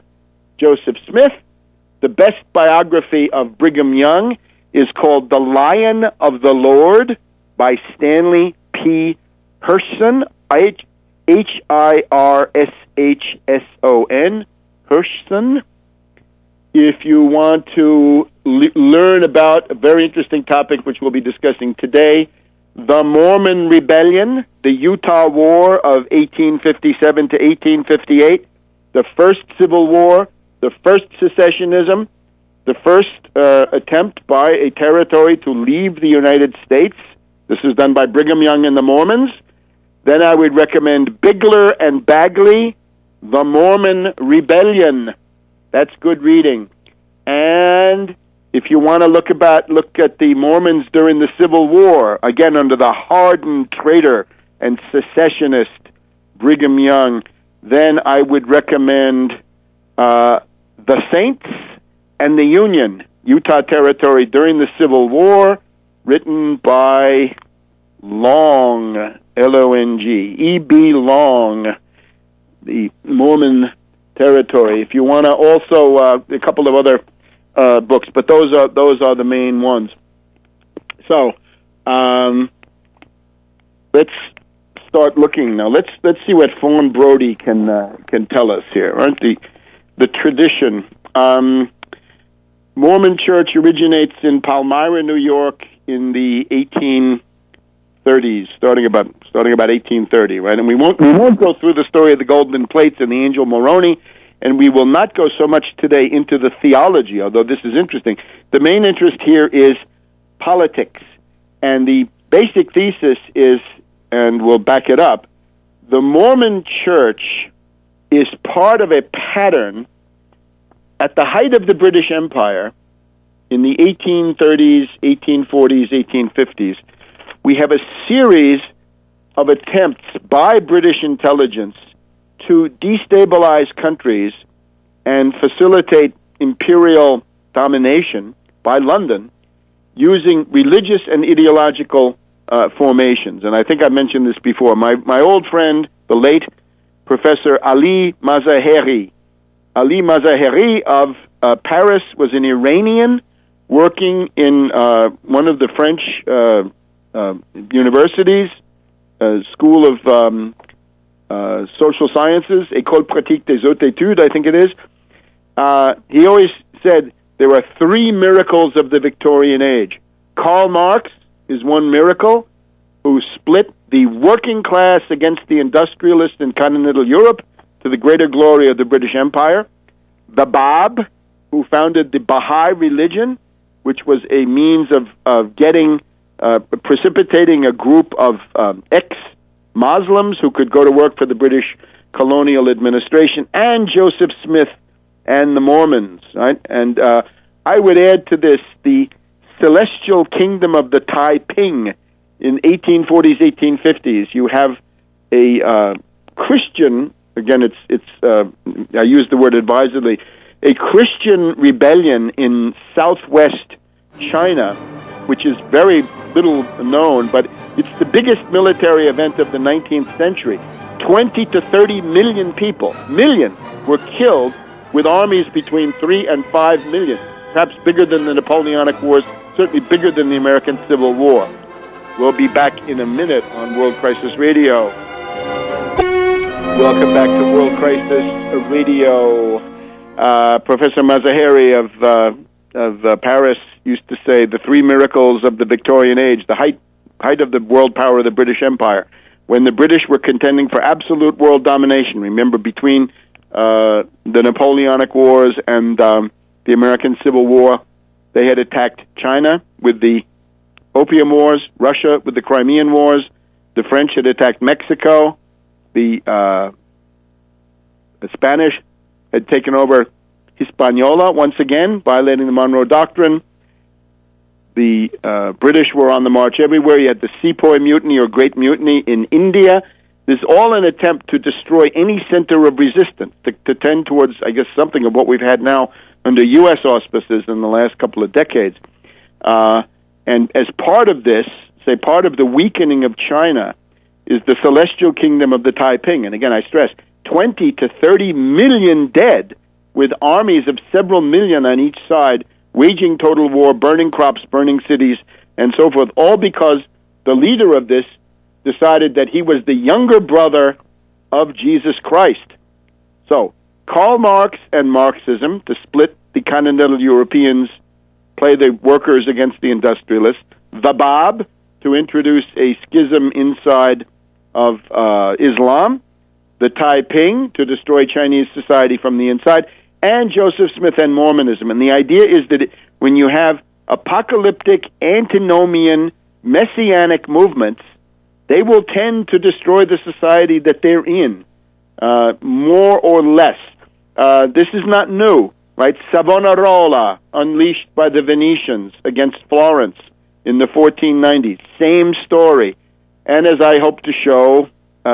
S1: Joseph Smith. The best biography of Brigham Young is called The Lion of the Lord by Stanley P. Herrschenden, Hirschson, Herrschenden. If you want to learn about a very interesting topic which we'll be discussing today, the Mormon Rebellion, the Utah War of 1857 to 1858, the First Civil War, the First Secessionism, the first attempt by a territory to leave the United States. This is done by Brigham Young and the Mormons. Then I would recommend Bigler and Bagley, The Mormon Rebellion. That's good reading. And if you want to look at the Mormons during the Civil War, again under the hardened traitor and secessionist Brigham Young, then I would recommend The Saints and the Union, Utah Territory during the Civil War, written by Long, L-O-N-G, E.B. Long, the Mormon Territory. If you want to also a couple of other books, but those are the main ones. So let's start looking now. Let's see what Fawn Brody can tell us here. Aren't the tradition? Mormon Church originates in Palmyra, New York, in the 1830s, starting about 1830, right? And we won't go through the story of the golden plates and the angel Moroni, and we will not go so much today into the theology, although this is interesting. The main interest here is politics, and the basic thesis is, and we'll back it up, the Mormon Church is part of a pattern. At the height of the British Empire, in the 1830s, 1840s, 1850s, we have a series of attempts by British intelligence to destabilize countries and facilitate imperial domination by London using religious and ideological formations. And I think I mentioned this before. My old friend, the late Professor Ali Mazaheri of Paris, was an Iranian working in one of the French universities, School of Social Sciences, École Pratique des Hautes Études, I think it is. He always said there are three miracles of the Victorian age. Karl Marx is one miracle, who split the working class against the industrialists in continental Europe to the greater glory of the British Empire. The Bab, who founded the Baha'i religion, which was a means of precipitating a group of ex-Muslims who could go to work for the British colonial administration, and Joseph Smith and the Mormons, right? And I would add to this the celestial kingdom of the Taiping in 1840s, 1850s. You have a Christian, again, I use the word advisedly, a Christian rebellion in southwest China, which is very little known, but it's the biggest military event of the 19th century. 20 to 30 million people, were killed, with armies between 3 and 5 million, perhaps bigger than the Napoleonic Wars, certainly bigger than the American Civil War. We'll be back in a minute on World Crisis Radio. Welcome back to World Crisis Radio. Professor Mazaheri of Paris used to say the three miracles of the Victorian age, the height of the world power of the British Empire, when the British were contending for absolute world domination. Remember, between the Napoleonic Wars and the American Civil War, they had attacked China with the Opium Wars, Russia with the Crimean Wars, the French had attacked Mexico, the Spanish had taken over Hispaniola once again, violating the Monroe Doctrine. The British were on the march everywhere. You had the Sepoy Mutiny or Great Mutiny in India. This is all an attempt to destroy any center of resistance, to tend towards, I guess, something of what we've had now under U.S. auspices in the last couple of decades. And as part of this, say part of the weakening of China, is the celestial kingdom of the Taiping. And again, I stress, 20 to 30 million dead, with armies of several million on each side, waging total war, burning crops, burning cities, and so forth, all because the leader of this decided that he was the younger brother of Jesus Christ. So, Karl Marx and Marxism, to split the continental Europeans, play the workers against the industrialists. The Bab, to introduce a schism inside of Islam. The Taiping, to destroy Chinese society from the inside. And Joseph Smith and Mormonism. And the idea is that when you have apocalyptic, antinomian, messianic movements, they will tend to destroy the society that they're in, more or less. This is not new, right? Savonarola, unleashed by the Venetians against Florence in the 1490s. Same story. And as I hope to show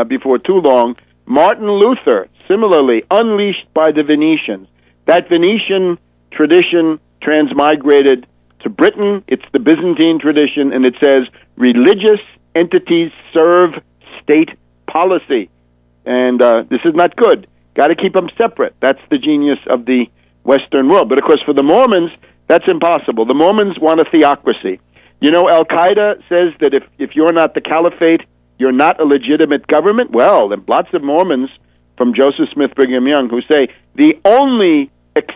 S1: before too long, Martin Luther, similarly, unleashed by the Venetians. That Venetian tradition transmigrated to Britain. It's the Byzantine tradition, and it says religious entities serve state policy. And this is not good. Got to keep them separate. That's the genius of the Western world. But, of course, for the Mormons, that's impossible. The Mormons want a theocracy. You know, Al-Qaeda says that if you're not the caliphate, you're not a legitimate government. Well, there are lots of Mormons from Joseph Smith Brigham Young who say the only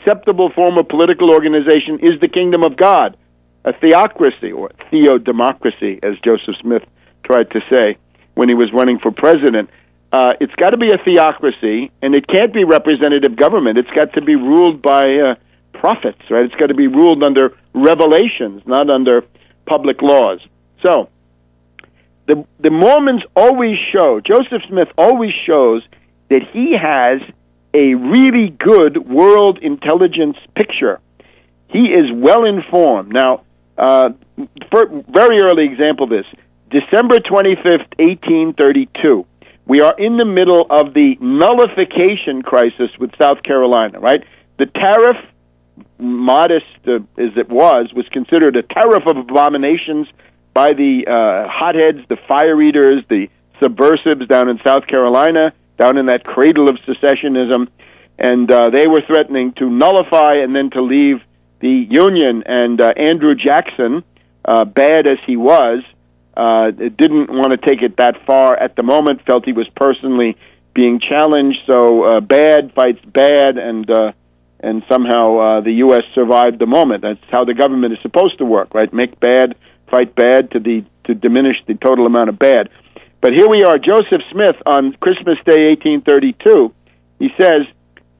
S1: acceptable form of political organization is the kingdom of God, a theocracy, or theodemocracy, as Joseph Smith tried to say when he was running for president. It's got to be a theocracy, and it can't be representative government. It's got to be ruled by prophets, right? It's got to be ruled under revelations, not under public laws. So, the Mormons always show, Joseph Smith always shows that he has a really good world intelligence picture. He is well informed. Now, very early example of this, December 25th, 1832. We are in the middle of the nullification crisis with South Carolina, right? The tariff, modest as it was considered a tariff of abominations by the hotheads, the fire eaters, the subversives down in South Carolina, down in that cradle of secessionism, and they were threatening to nullify and then to leave the Union. And Andrew Jackson, bad as he was, didn't want to take it that far at the moment, felt he was personally being challenged, so bad fights bad, and somehow the U.S. survived the moment. That's how the government is supposed to work, right? Make bad, fight bad to diminish the total amount of bad. But here we are, Joseph Smith, on Christmas Day, 1832. He says,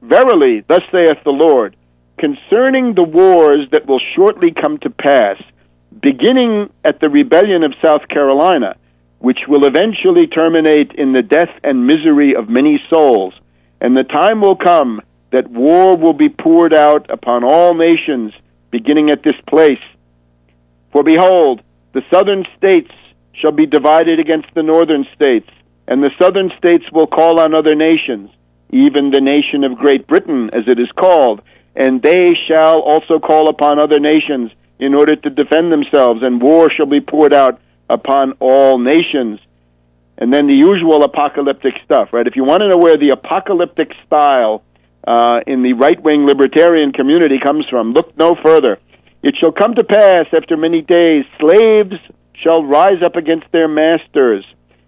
S1: "Verily, thus saith the Lord, concerning the wars that will shortly come to pass, beginning at the rebellion of South Carolina, which will eventually terminate in the death and misery of many souls, and the time will come that war will be poured out upon all nations, beginning at this place. For behold, the southern states shall be divided against the northern states, and the southern states will call on other nations, even the nation of Great Britain, as it is called, and they shall also call upon other nations in order to defend themselves, and war shall be poured out upon all nations." And then the usual apocalyptic stuff, right? If you want to know where the apocalyptic style in the right-wing libertarian community comes from, look no further. "It shall come to pass after many days, slaves shall rise up against their masters,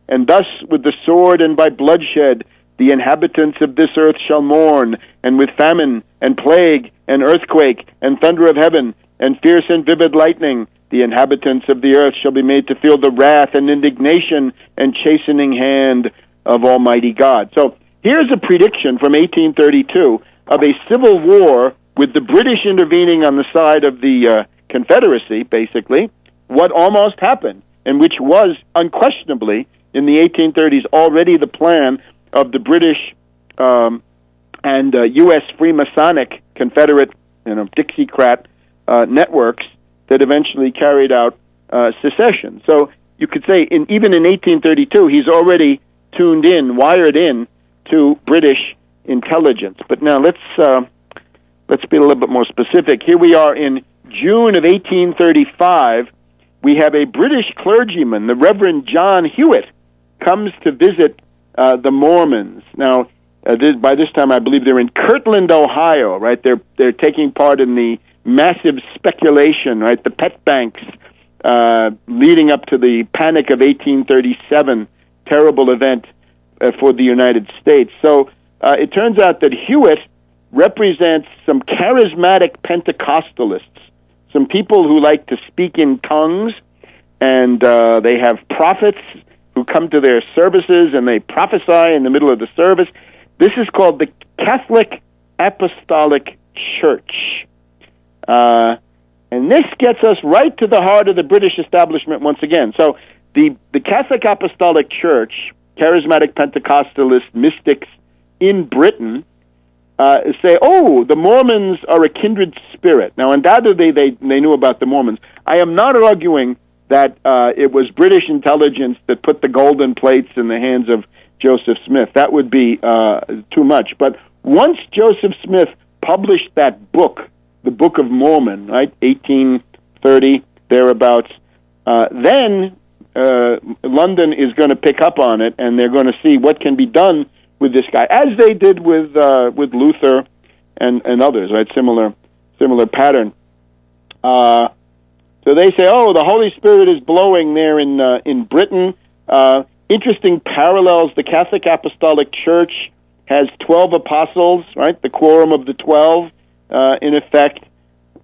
S1: and thus with the sword and by bloodshed the inhabitants of this earth shall mourn, and with famine and plague and earthquake and thunder of heaven and fierce and vivid lightning the inhabitants of the earth shall be made to feel the wrath and indignation and chastening hand of Almighty God." So here's a prediction from 1832 of a civil war with the British intervening on the side of the Confederacy, basically, what almost happened, and which was unquestionably in the 1830s already the plan of the British and U.S. Freemasonic Confederate, Dixiecrat networks that eventually carried out secession. So you could say, even in 1832, he's already tuned in, wired in to British intelligence. But now let's be a little bit more specific. Here we are in June of 1835. We have a British clergyman, the Reverend John Hewitt, comes to visit the Mormons. Now, by this time, I believe they're in Kirtland, Ohio, right? They're taking part in the massive speculation, right? The pet banks leading up to the Panic of 1837, terrible event for the United States. So it turns out that Hewitt represents some charismatic Pentecostalists, some people who like to speak in tongues, and they have prophets who come to their services and they prophesy in the middle of the service. This is called the Catholic Apostolic Church. And this gets us right to the heart of the British establishment once again. So the Catholic Apostolic Church, charismatic Pentecostalist mystics in Britain, say, oh, the Mormons are a kindred spirit. Now, undoubtedly, they knew about the Mormons. I am not arguing that it was British intelligence that put the golden plates in the hands of Joseph Smith. That would be too much. But once Joseph Smith published that book, the Book of Mormon, right, 1830, thereabouts, then London is going to pick up on it, and they're going to see what can be done with this guy, as they did with Luther and others, right? Similar pattern. So they say, oh, the Holy Spirit is blowing there in Britain. Interesting parallels. The Catholic Apostolic Church has 12 apostles, right? The quorum of the 12. in effect.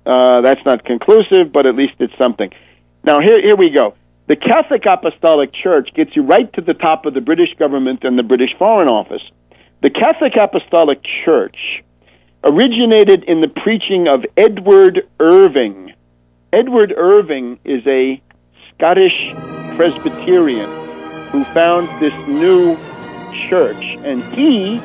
S1: That's not conclusive, but at least it's something. Now, here we go. The Catholic Apostolic Church gets you right to the top of the British government and the British Foreign Office. The Catholic Apostolic Church originated in the preaching of Edward Irving. Edward Irving is a Scottish Presbyterian who found this new church, and he,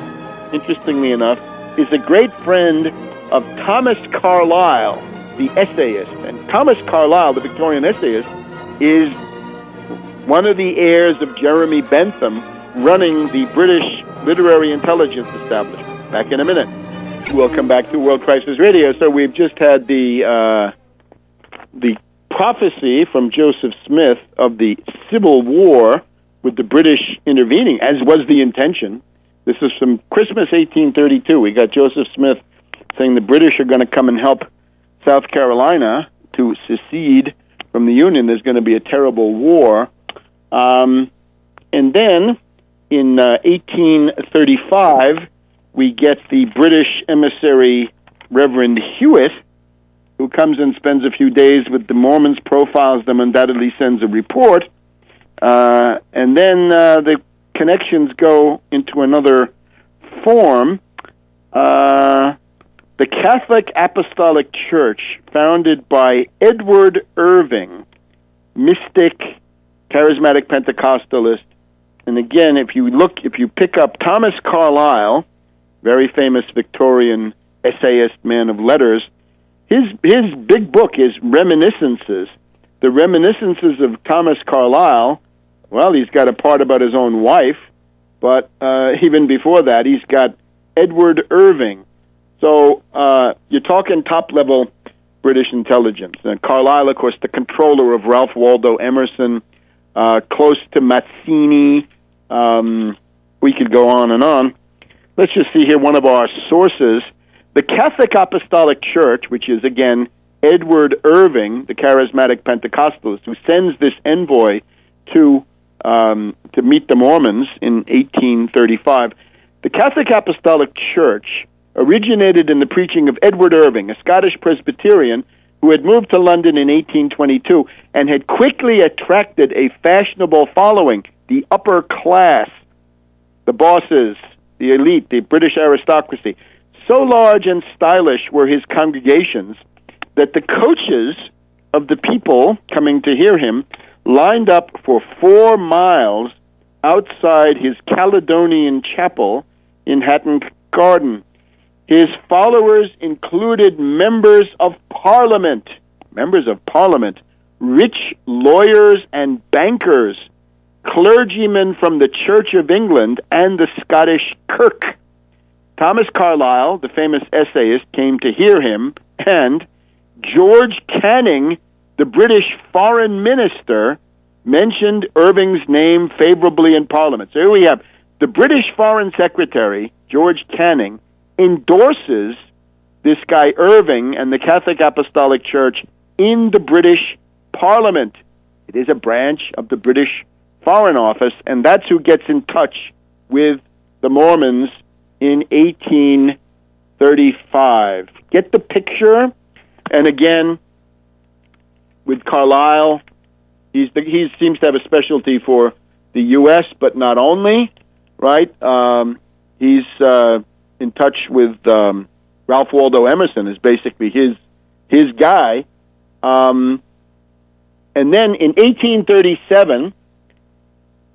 S1: interestingly enough, is a great friend of Thomas Carlyle, the essayist. And Thomas Carlyle, the Victorian essayist, is one of the heirs of Jeremy Bentham, running the British Literary Intelligence Establishment. Back in a minute. We'll come back to World Crisis Radio. So we've just had the prophecy from Joseph Smith of the Civil War with the British intervening, as was the intention. This is from Christmas 1832. We got Joseph Smith saying the British are going to come and help South Carolina to secede from the Union. There's going to be a terrible war. And then in 1835, we get the British emissary Reverend Hewitt, who comes and spends a few days with the Mormons, profiles them, undoubtedly sends a report. And then the connections go into another form. The Catholic Apostolic Church, founded by Edward Irving, mystic, charismatic Pentecostalist. And again, if you pick up Thomas Carlyle, very famous Victorian essayist, man of letters, his big book is Reminiscences. The Reminiscences of Thomas Carlyle, well, he's got a part about his own wife, but even before that, he's got Edward Irving. So you're talking top-level British intelligence. Carlyle, of course, the controller of Ralph Waldo Emerson, close to Mazzini. We could go on and on. Let's just see here one of our sources. The Catholic Apostolic Church, which is, again, Edward Irving, the charismatic Pentecostalist, who sends this envoy to meet the Mormons in 1835. The Catholic Apostolic Church originated in the preaching of Edward Irving, a Scottish Presbyterian who had moved to London in 1822 and had quickly attracted a fashionable following, the upper class, the bosses, the elite, the British aristocracy. So large and stylish were his congregations that the coaches of the people coming to hear him lined up for 4 miles outside his Caledonian chapel in Hatton Garden. His followers included members of Parliament, rich lawyers and bankers, clergymen from the Church of England and the Scottish Kirk. Thomas Carlyle, the famous essayist, came to hear him, and George Canning, the British foreign minister, mentioned Irving's name favorably in Parliament. So here we have the British Foreign Secretary, George Canning, endorses this guy Irving and the Catholic Apostolic Church in the British Parliament. It is a branch of the British Foreign Office, and that's who gets in touch with the Mormons in 1835. Get the picture? And again, with Carlyle, he seems to have a specialty for the U.S., but not only, right? He's in touch with Ralph Waldo Emerson, is basically his guy. And then in 1837,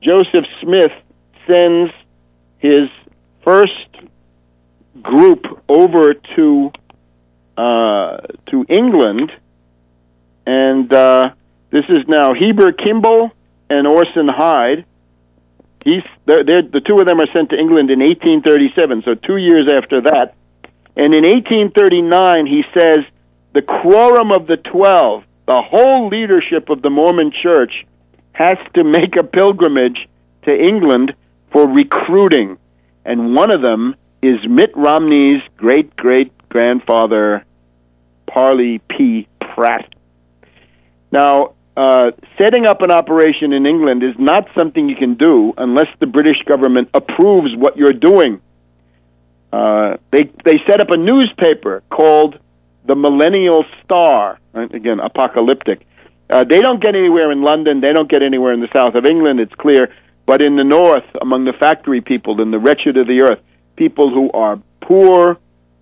S1: Joseph Smith sends his first group over to England, and this is now Heber Kimball and Orson Hyde. The two of them are sent to England in 1837, so 2 years after that. And in 1839, he says, the quorum of the 12, the whole leadership of the Mormon Church, has to make a pilgrimage to England for recruiting. And one of them is Mitt Romney's great-great-grandfather, Parley P. Pratt. Now, setting up an operation in England is not something you can do unless the British government approves what you're doing. They set up a newspaper called the Millennial Star, right? Again, apocalyptic. They don't get anywhere in London. They don't get anywhere in the south of England, it's clear. But in the north, among the factory people and the wretched of the earth, people who are poor,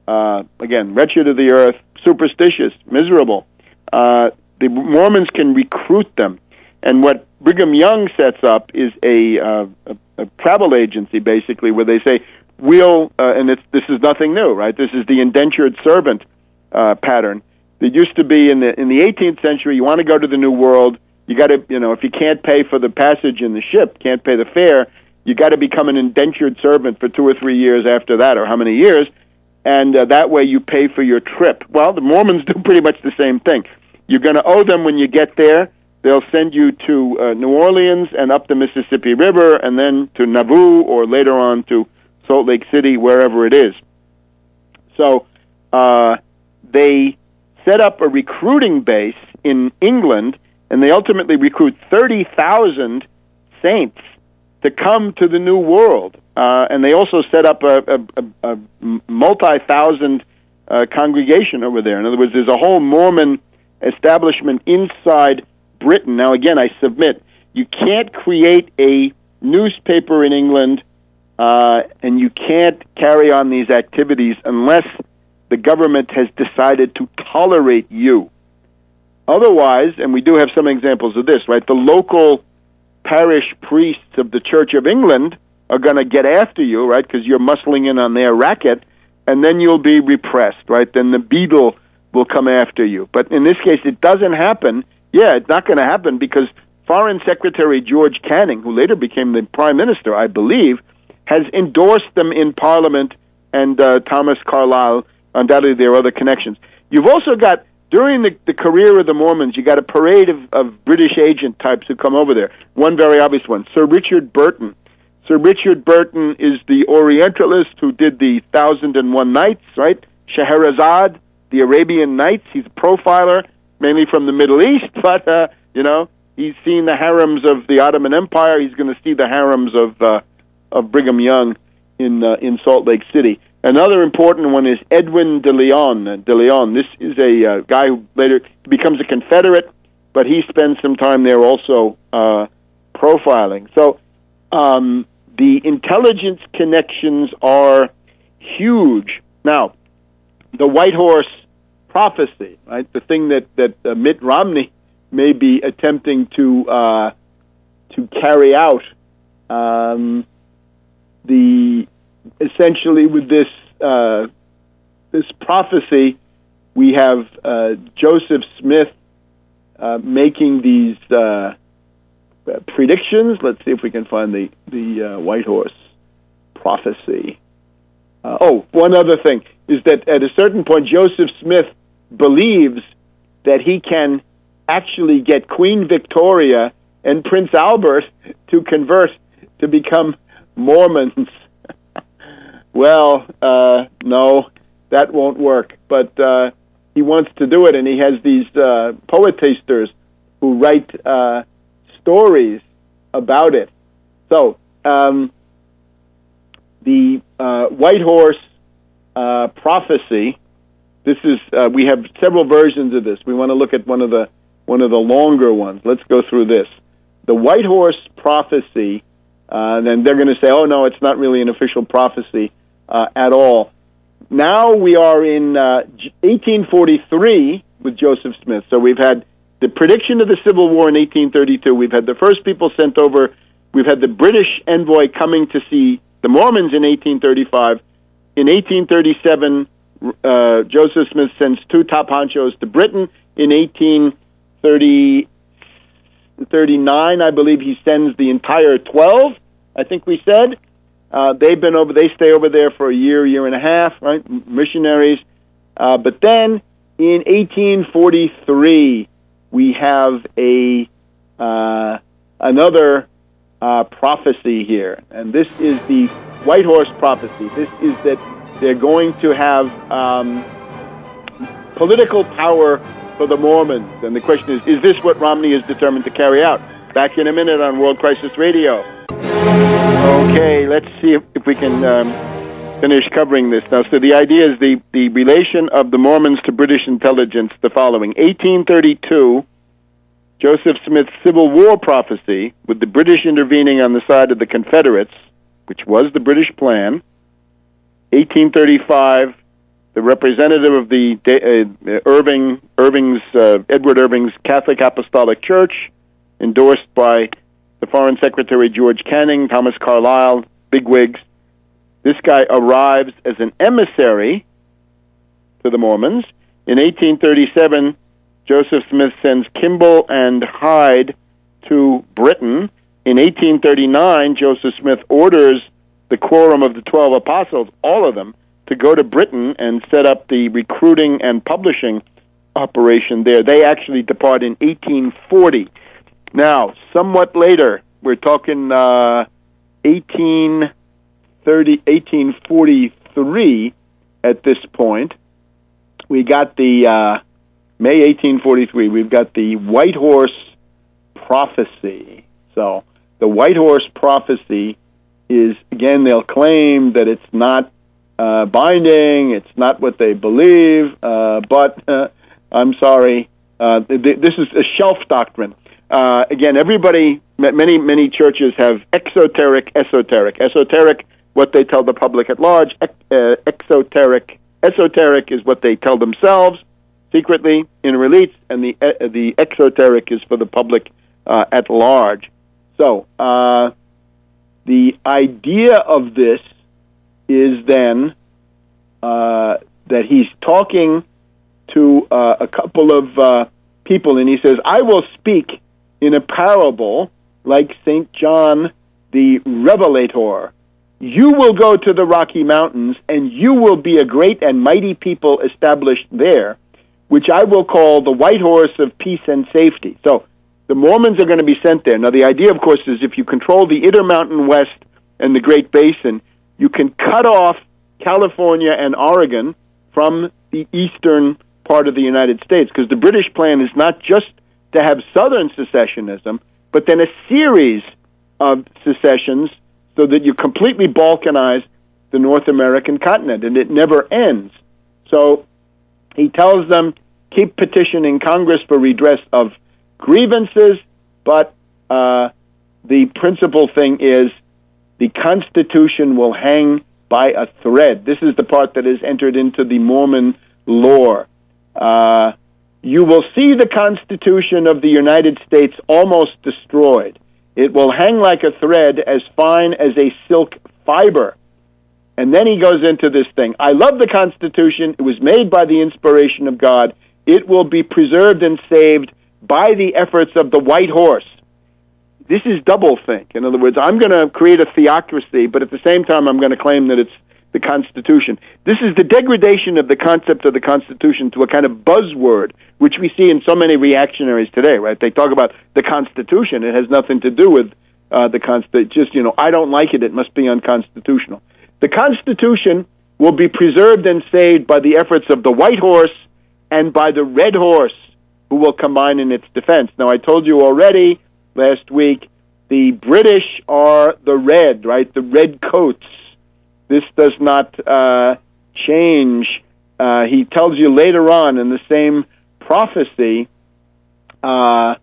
S1: again, wretched of the earth, superstitious, miserable, the Mormons can recruit them. And what Brigham Young sets up is a travel agency, basically, where they say, this is nothing new, right? This is the indentured servant pattern. It used to be in the 18th century, you want to go to the New World, you got to, if you can't pay for the passage in the ship, can't pay the fare, you got to become an indentured servant for 2 or 3 years after that, or how many years, and that way you pay for your trip. Well, the Mormons do pretty much the same thing. You're going to owe them when you get there. They'll send you to New Orleans and up the Mississippi River, and then to Nauvoo, or later on to Salt Lake City, wherever it is. So they set up a recruiting base in England, and they ultimately recruit 30,000 saints to come to the New World. And they also set up a multi-thousand congregation over there. In other words, there's a whole Mormon establishment inside Britain. Now, again, I submit, you can't create a newspaper in England and you can't carry on these activities unless the government has decided to tolerate you. Otherwise, and we do have some examples of this, right? The local parish priests of the Church of England are going to get after you, right? Because you're muscling in on their racket, and then you'll be repressed, right? Then the beadle will come after you. But in this case, it doesn't happen. Yeah, it's not going to happen because Foreign Secretary George Canning, who later became the Prime Minister, I believe, has endorsed them in Parliament, and Thomas Carlyle, undoubtedly there are other connections. You've also got, during the career of the Mormons, you got a parade of British agent types who come over there. One very obvious one, Sir Richard Burton. Sir Richard Burton is the Orientalist who did the 1001 Nights, right? Scheherazade, the Arabian Nights. He's a profiler, mainly from the Middle East, but, he's seen the harems of the Ottoman Empire. He's going to see the harems of Brigham Young in Salt Lake City. Another important one is Edwin de Leon. This is a guy who later becomes a Confederate, but he spends some time there also profiling. So the intelligence connections are huge. Now, the White Horse prophecy, right? The thing that Mitt Romney may be attempting to carry out. Essentially, with this prophecy, we have Joseph Smith making these predictions. Let's see if we can find the White Horse prophecy. One other thing is that at a certain point, Joseph Smith believes that he can actually get Queen Victoria and Prince Albert to convert to become Mormons. Well, no, that won't work. But he wants to do it, and he has these poetasters who write stories about it. So the White Horse prophecy. This is we have several versions of this. We want to look at one of the longer ones. Let's go through this. The White Horse prophecy. And then they're going to say, oh, no, it's not really an official prophecy at all. Now we are in 1843 with Joseph Smith. So we've had the prediction of the Civil War in 1832. We've had the first people sent over. We've had the British envoy coming to see the Mormons in 1835. In 1837, Joseph Smith sends 2 top honchos to Britain. In 1839, I believe he sends the entire 12, I think we said. They stay over there for a year and a half, right? Missionaries. But then in 1843, we have another prophecy here. And this is the White Horse prophecy. This is that they're going to have political power for the Mormons. And the question is this what Romney is determined to carry out? Back in a minute on World Crisis Radio. Okay, let's see if we can finish covering this now. So the idea is the relation of the Mormons to British intelligence, the following. 1832, Joseph Smith's Civil War prophecy, with the British intervening on the side of the Confederates, which was the British plan. 1835, the representative of the Edward Irving's Catholic Apostolic Church, endorsed by the Foreign Secretary George Canning, Thomas Carlyle, bigwigs. This guy arrives as an emissary to the Mormons. In 1837, Joseph Smith sends Kimball and Hyde to Britain. In 1839, Joseph Smith orders the quorum of the 12 apostles, all of them, to go to Britain and set up the recruiting and publishing operation there. They actually depart in 1840. Now, somewhat later, we're talking 1843 at this point. We got the May 1843, we've got the White Horse prophecy. So the White Horse prophecy is, again, they'll claim that it's not binding, it's not what they believe, but I'm sorry, this is a shelf doctrine. Again, many churches have esoteric. Esoteric, what they tell the public at large. Esoteric is what they tell themselves secretly in elites, and the exoteric is for the public at large. So the idea of this is then that he's talking to a couple of people, and he says, I will speak in a parable like St. John the Revelator. You will go to the Rocky Mountains, and you will be a great and mighty people established there, which I will call the White Horse of peace and safety. So the Mormons are going to be sent there. Now, the idea, of course, is if you control the Intermountain West and the Great Basin, you can cut off California and Oregon from the eastern part of the United States, because the British plan is not just to have southern secessionism, but then a series of secessions so that you completely balkanize the North American continent, and it never ends. So he tells them, keep petitioning Congress for redress of grievances, but the principal thing is the Constitution will hang by a thread. This is the part that is entered into the Mormon lore. You will see the Constitution of the United States almost destroyed. It will hang like a thread as fine as a silk fiber. And then he goes into this thing. I love the Constitution. It was made by the inspiration of God. It will be preserved and saved by the efforts of the White Horse. This is doublethink. In other words, I'm going to create a theocracy, but at the same time I'm going to claim that it's the Constitution. This is the degradation of the concept of the Constitution to a kind of buzzword, which we see in so many reactionaries today, right? They talk about the Constitution. It has nothing to do with the Constitution. Just, I don't like it. It must be unconstitutional. The Constitution will be preserved and saved by the efforts of the White Horse and by the Red Horse, who will combine in its defense. Now, I told you already last week, the British are the red, right? The red coats. This does not change. He tells you later on in the same prophecy, the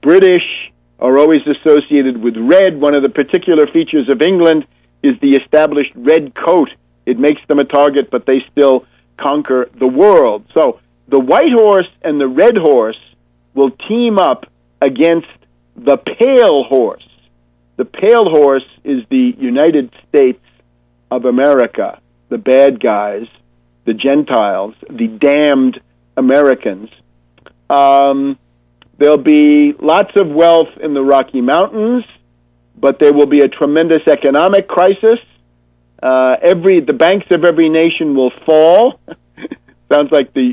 S1: British are always associated with red. One of the particular features of England is the established red coat. It makes them a target, but they still conquer the world. So the White Horse and the Red Horse will team up against the Pale Horse. The Pale Horse is the United States of America, the bad guys, the Gentiles, the damned Americans. There'll be lots of wealth in the Rocky Mountains, but there will be a tremendous economic crisis. The banks of every nation will fall. Sounds like the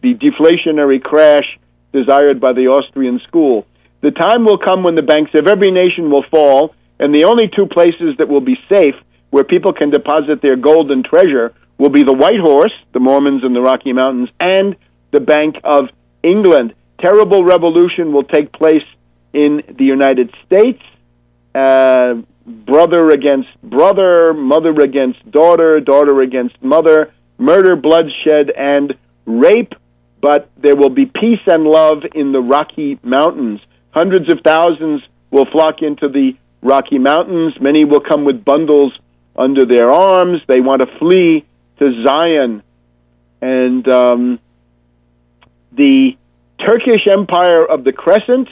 S1: deflationary crash desired by the Austrian school. The time will come when the banks of every nation will fall, and the only two places that will be safe, where people can deposit their gold and treasure, will be the White Horse, the Mormons in the Rocky Mountains, and the Bank of England. Terrible revolution will take place in the United States. brother against brother, mother against daughter, daughter against mother, murder, bloodshed, and rape, but there will be peace and love in the Rocky Mountains. Hundreds of thousands will flock into the Rocky Mountains. Many will come with bundles under their arms. They want to flee to Zion. And the Turkish Empire of the Crescent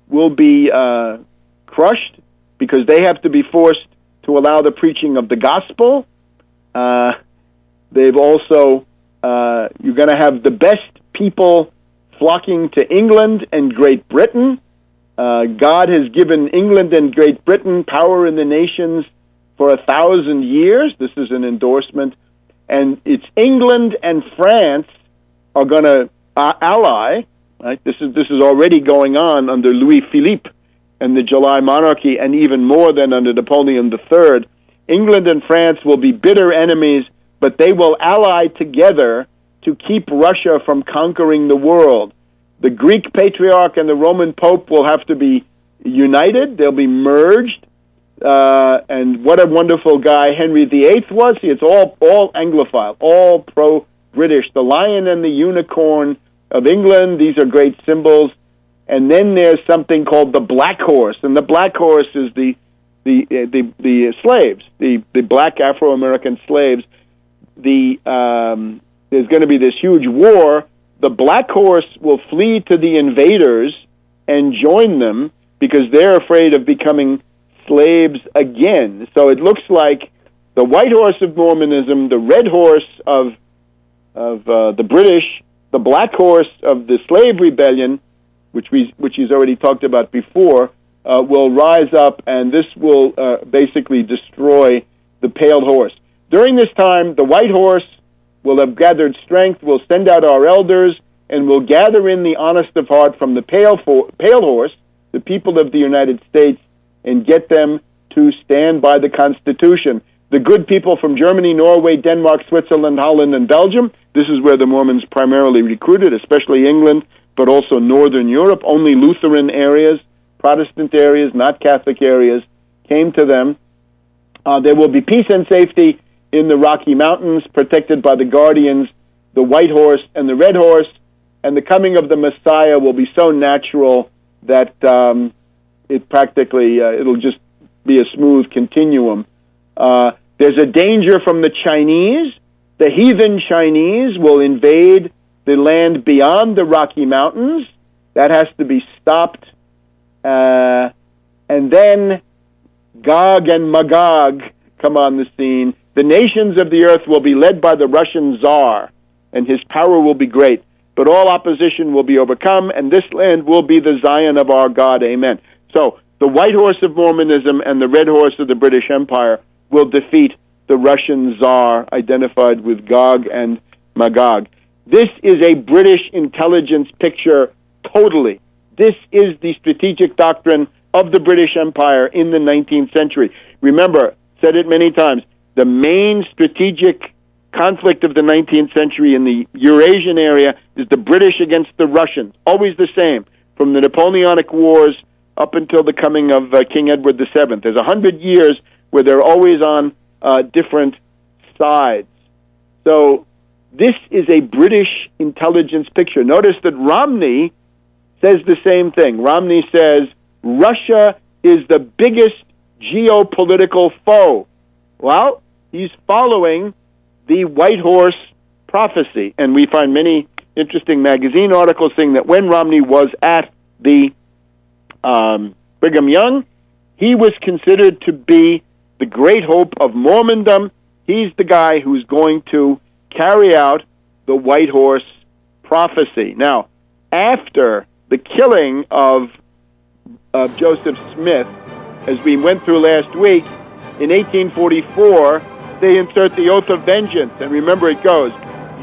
S1: will be crushed because they have to be forced to allow the preaching of the gospel. They've also, you're going to have the best people flocking to England and Great Britain. God has given England and Great Britain power in the nations for 1,000 years. This is an endorsement. And it's England and France are going to ally. Right? This is already going on under Louis Philippe and the July monarchy, and even more than under Napoleon III. England and France will be bitter enemies, but they will ally together to keep Russia from conquering the world. The Greek Patriarch and the Roman Pope will have to be united. They'll be merged. And what a wonderful guy Henry VIII was. It's all Anglophile, all pro-British. The lion and the unicorn of England, these are great symbols. And then there's something called the Black Horse. And the Black Horse is the slaves, the black Afro-American slaves. There's going to be this huge war. The Black Horse will flee to the invaders and join them because they're afraid of becoming slaves again. So it looks like the white horse of Mormonism, the red horse of the British, the black horse of the slave rebellion, which he's already talked about before, will rise up, and this will basically destroy the pale horse. During this time, the white horse will have gathered strength, will send out our elders, and will gather in the honest of heart from the pale horse, the people of the United States, and get them to stand by the Constitution. The good people from Germany, Norway, Denmark, Switzerland, Holland, and Belgium, this is where the Mormons primarily recruited, especially England, but also Northern Europe. Only Lutheran areas, Protestant areas, not Catholic areas, came to them. There will be peace and safety in the Rocky Mountains, protected by the guardians, the white horse and the red horse, and the coming of the Messiah will be so natural that it practically, it'll just be a smooth continuum. There's a danger from the Chinese. The heathen Chinese will invade the land beyond the Rocky Mountains. That has to be stopped. And then Gog and Magog come on the scene. The nations of the earth will be led by the Russian Tsar, and his power will be great. But all opposition will be overcome, and this land will be the Zion of our God. Amen. So the white horse of Mormonism and the red horse of the British Empire will defeat the Russian Tsar, identified with Gog and Magog. This is a British intelligence picture, totally. This is the strategic doctrine of the British Empire in the 19th century. Remember, said it many times, the main strategic conflict of the 19th century in the Eurasian area is the British against the Russians. Always the same, from the Napoleonic Wars up until the coming of King Edward VII. There's 100 years where they're always on different sides. So this is a British intelligence picture. Notice that Romney says the same thing. Romney says, Russia is the biggest geopolitical foe. Well, he's following the white horse prophecy. And we find many interesting magazine articles saying that when Romney was at the Brigham Young, he was considered to be the great hope of Mormondom. He's the guy who's going to carry out the white horse prophecy. Now, after the killing of Joseph Smith, as we went through last week, in 1844, they insert the oath of vengeance. And remember, it goes,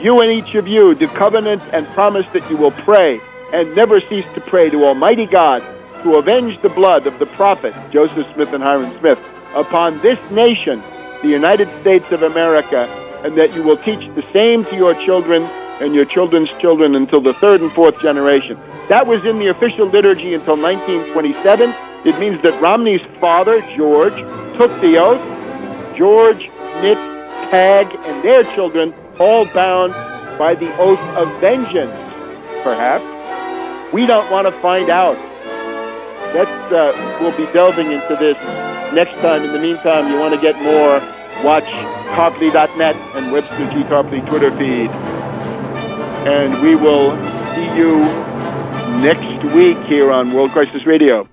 S1: you and each of you do covenant and promise that you will pray and never cease to pray to Almighty God to avenge the blood of the prophet, Joseph Smith and Hiram Smith, upon this nation, the United States of America, and that you will teach the same to your children and your children's children until the third and fourth generation. That was in the official liturgy until 1927. It means that Romney's father, George, took the oath. George, Nick, Tag, and their children, all bound by the oath of vengeance, perhaps. We don't want to find out. We'll be delving into this next time. In the meantime, you want to get more, watch Tarpley.net and Webster G. Tarpley Twitter feed. And we will see you next week here on World Crisis Radio.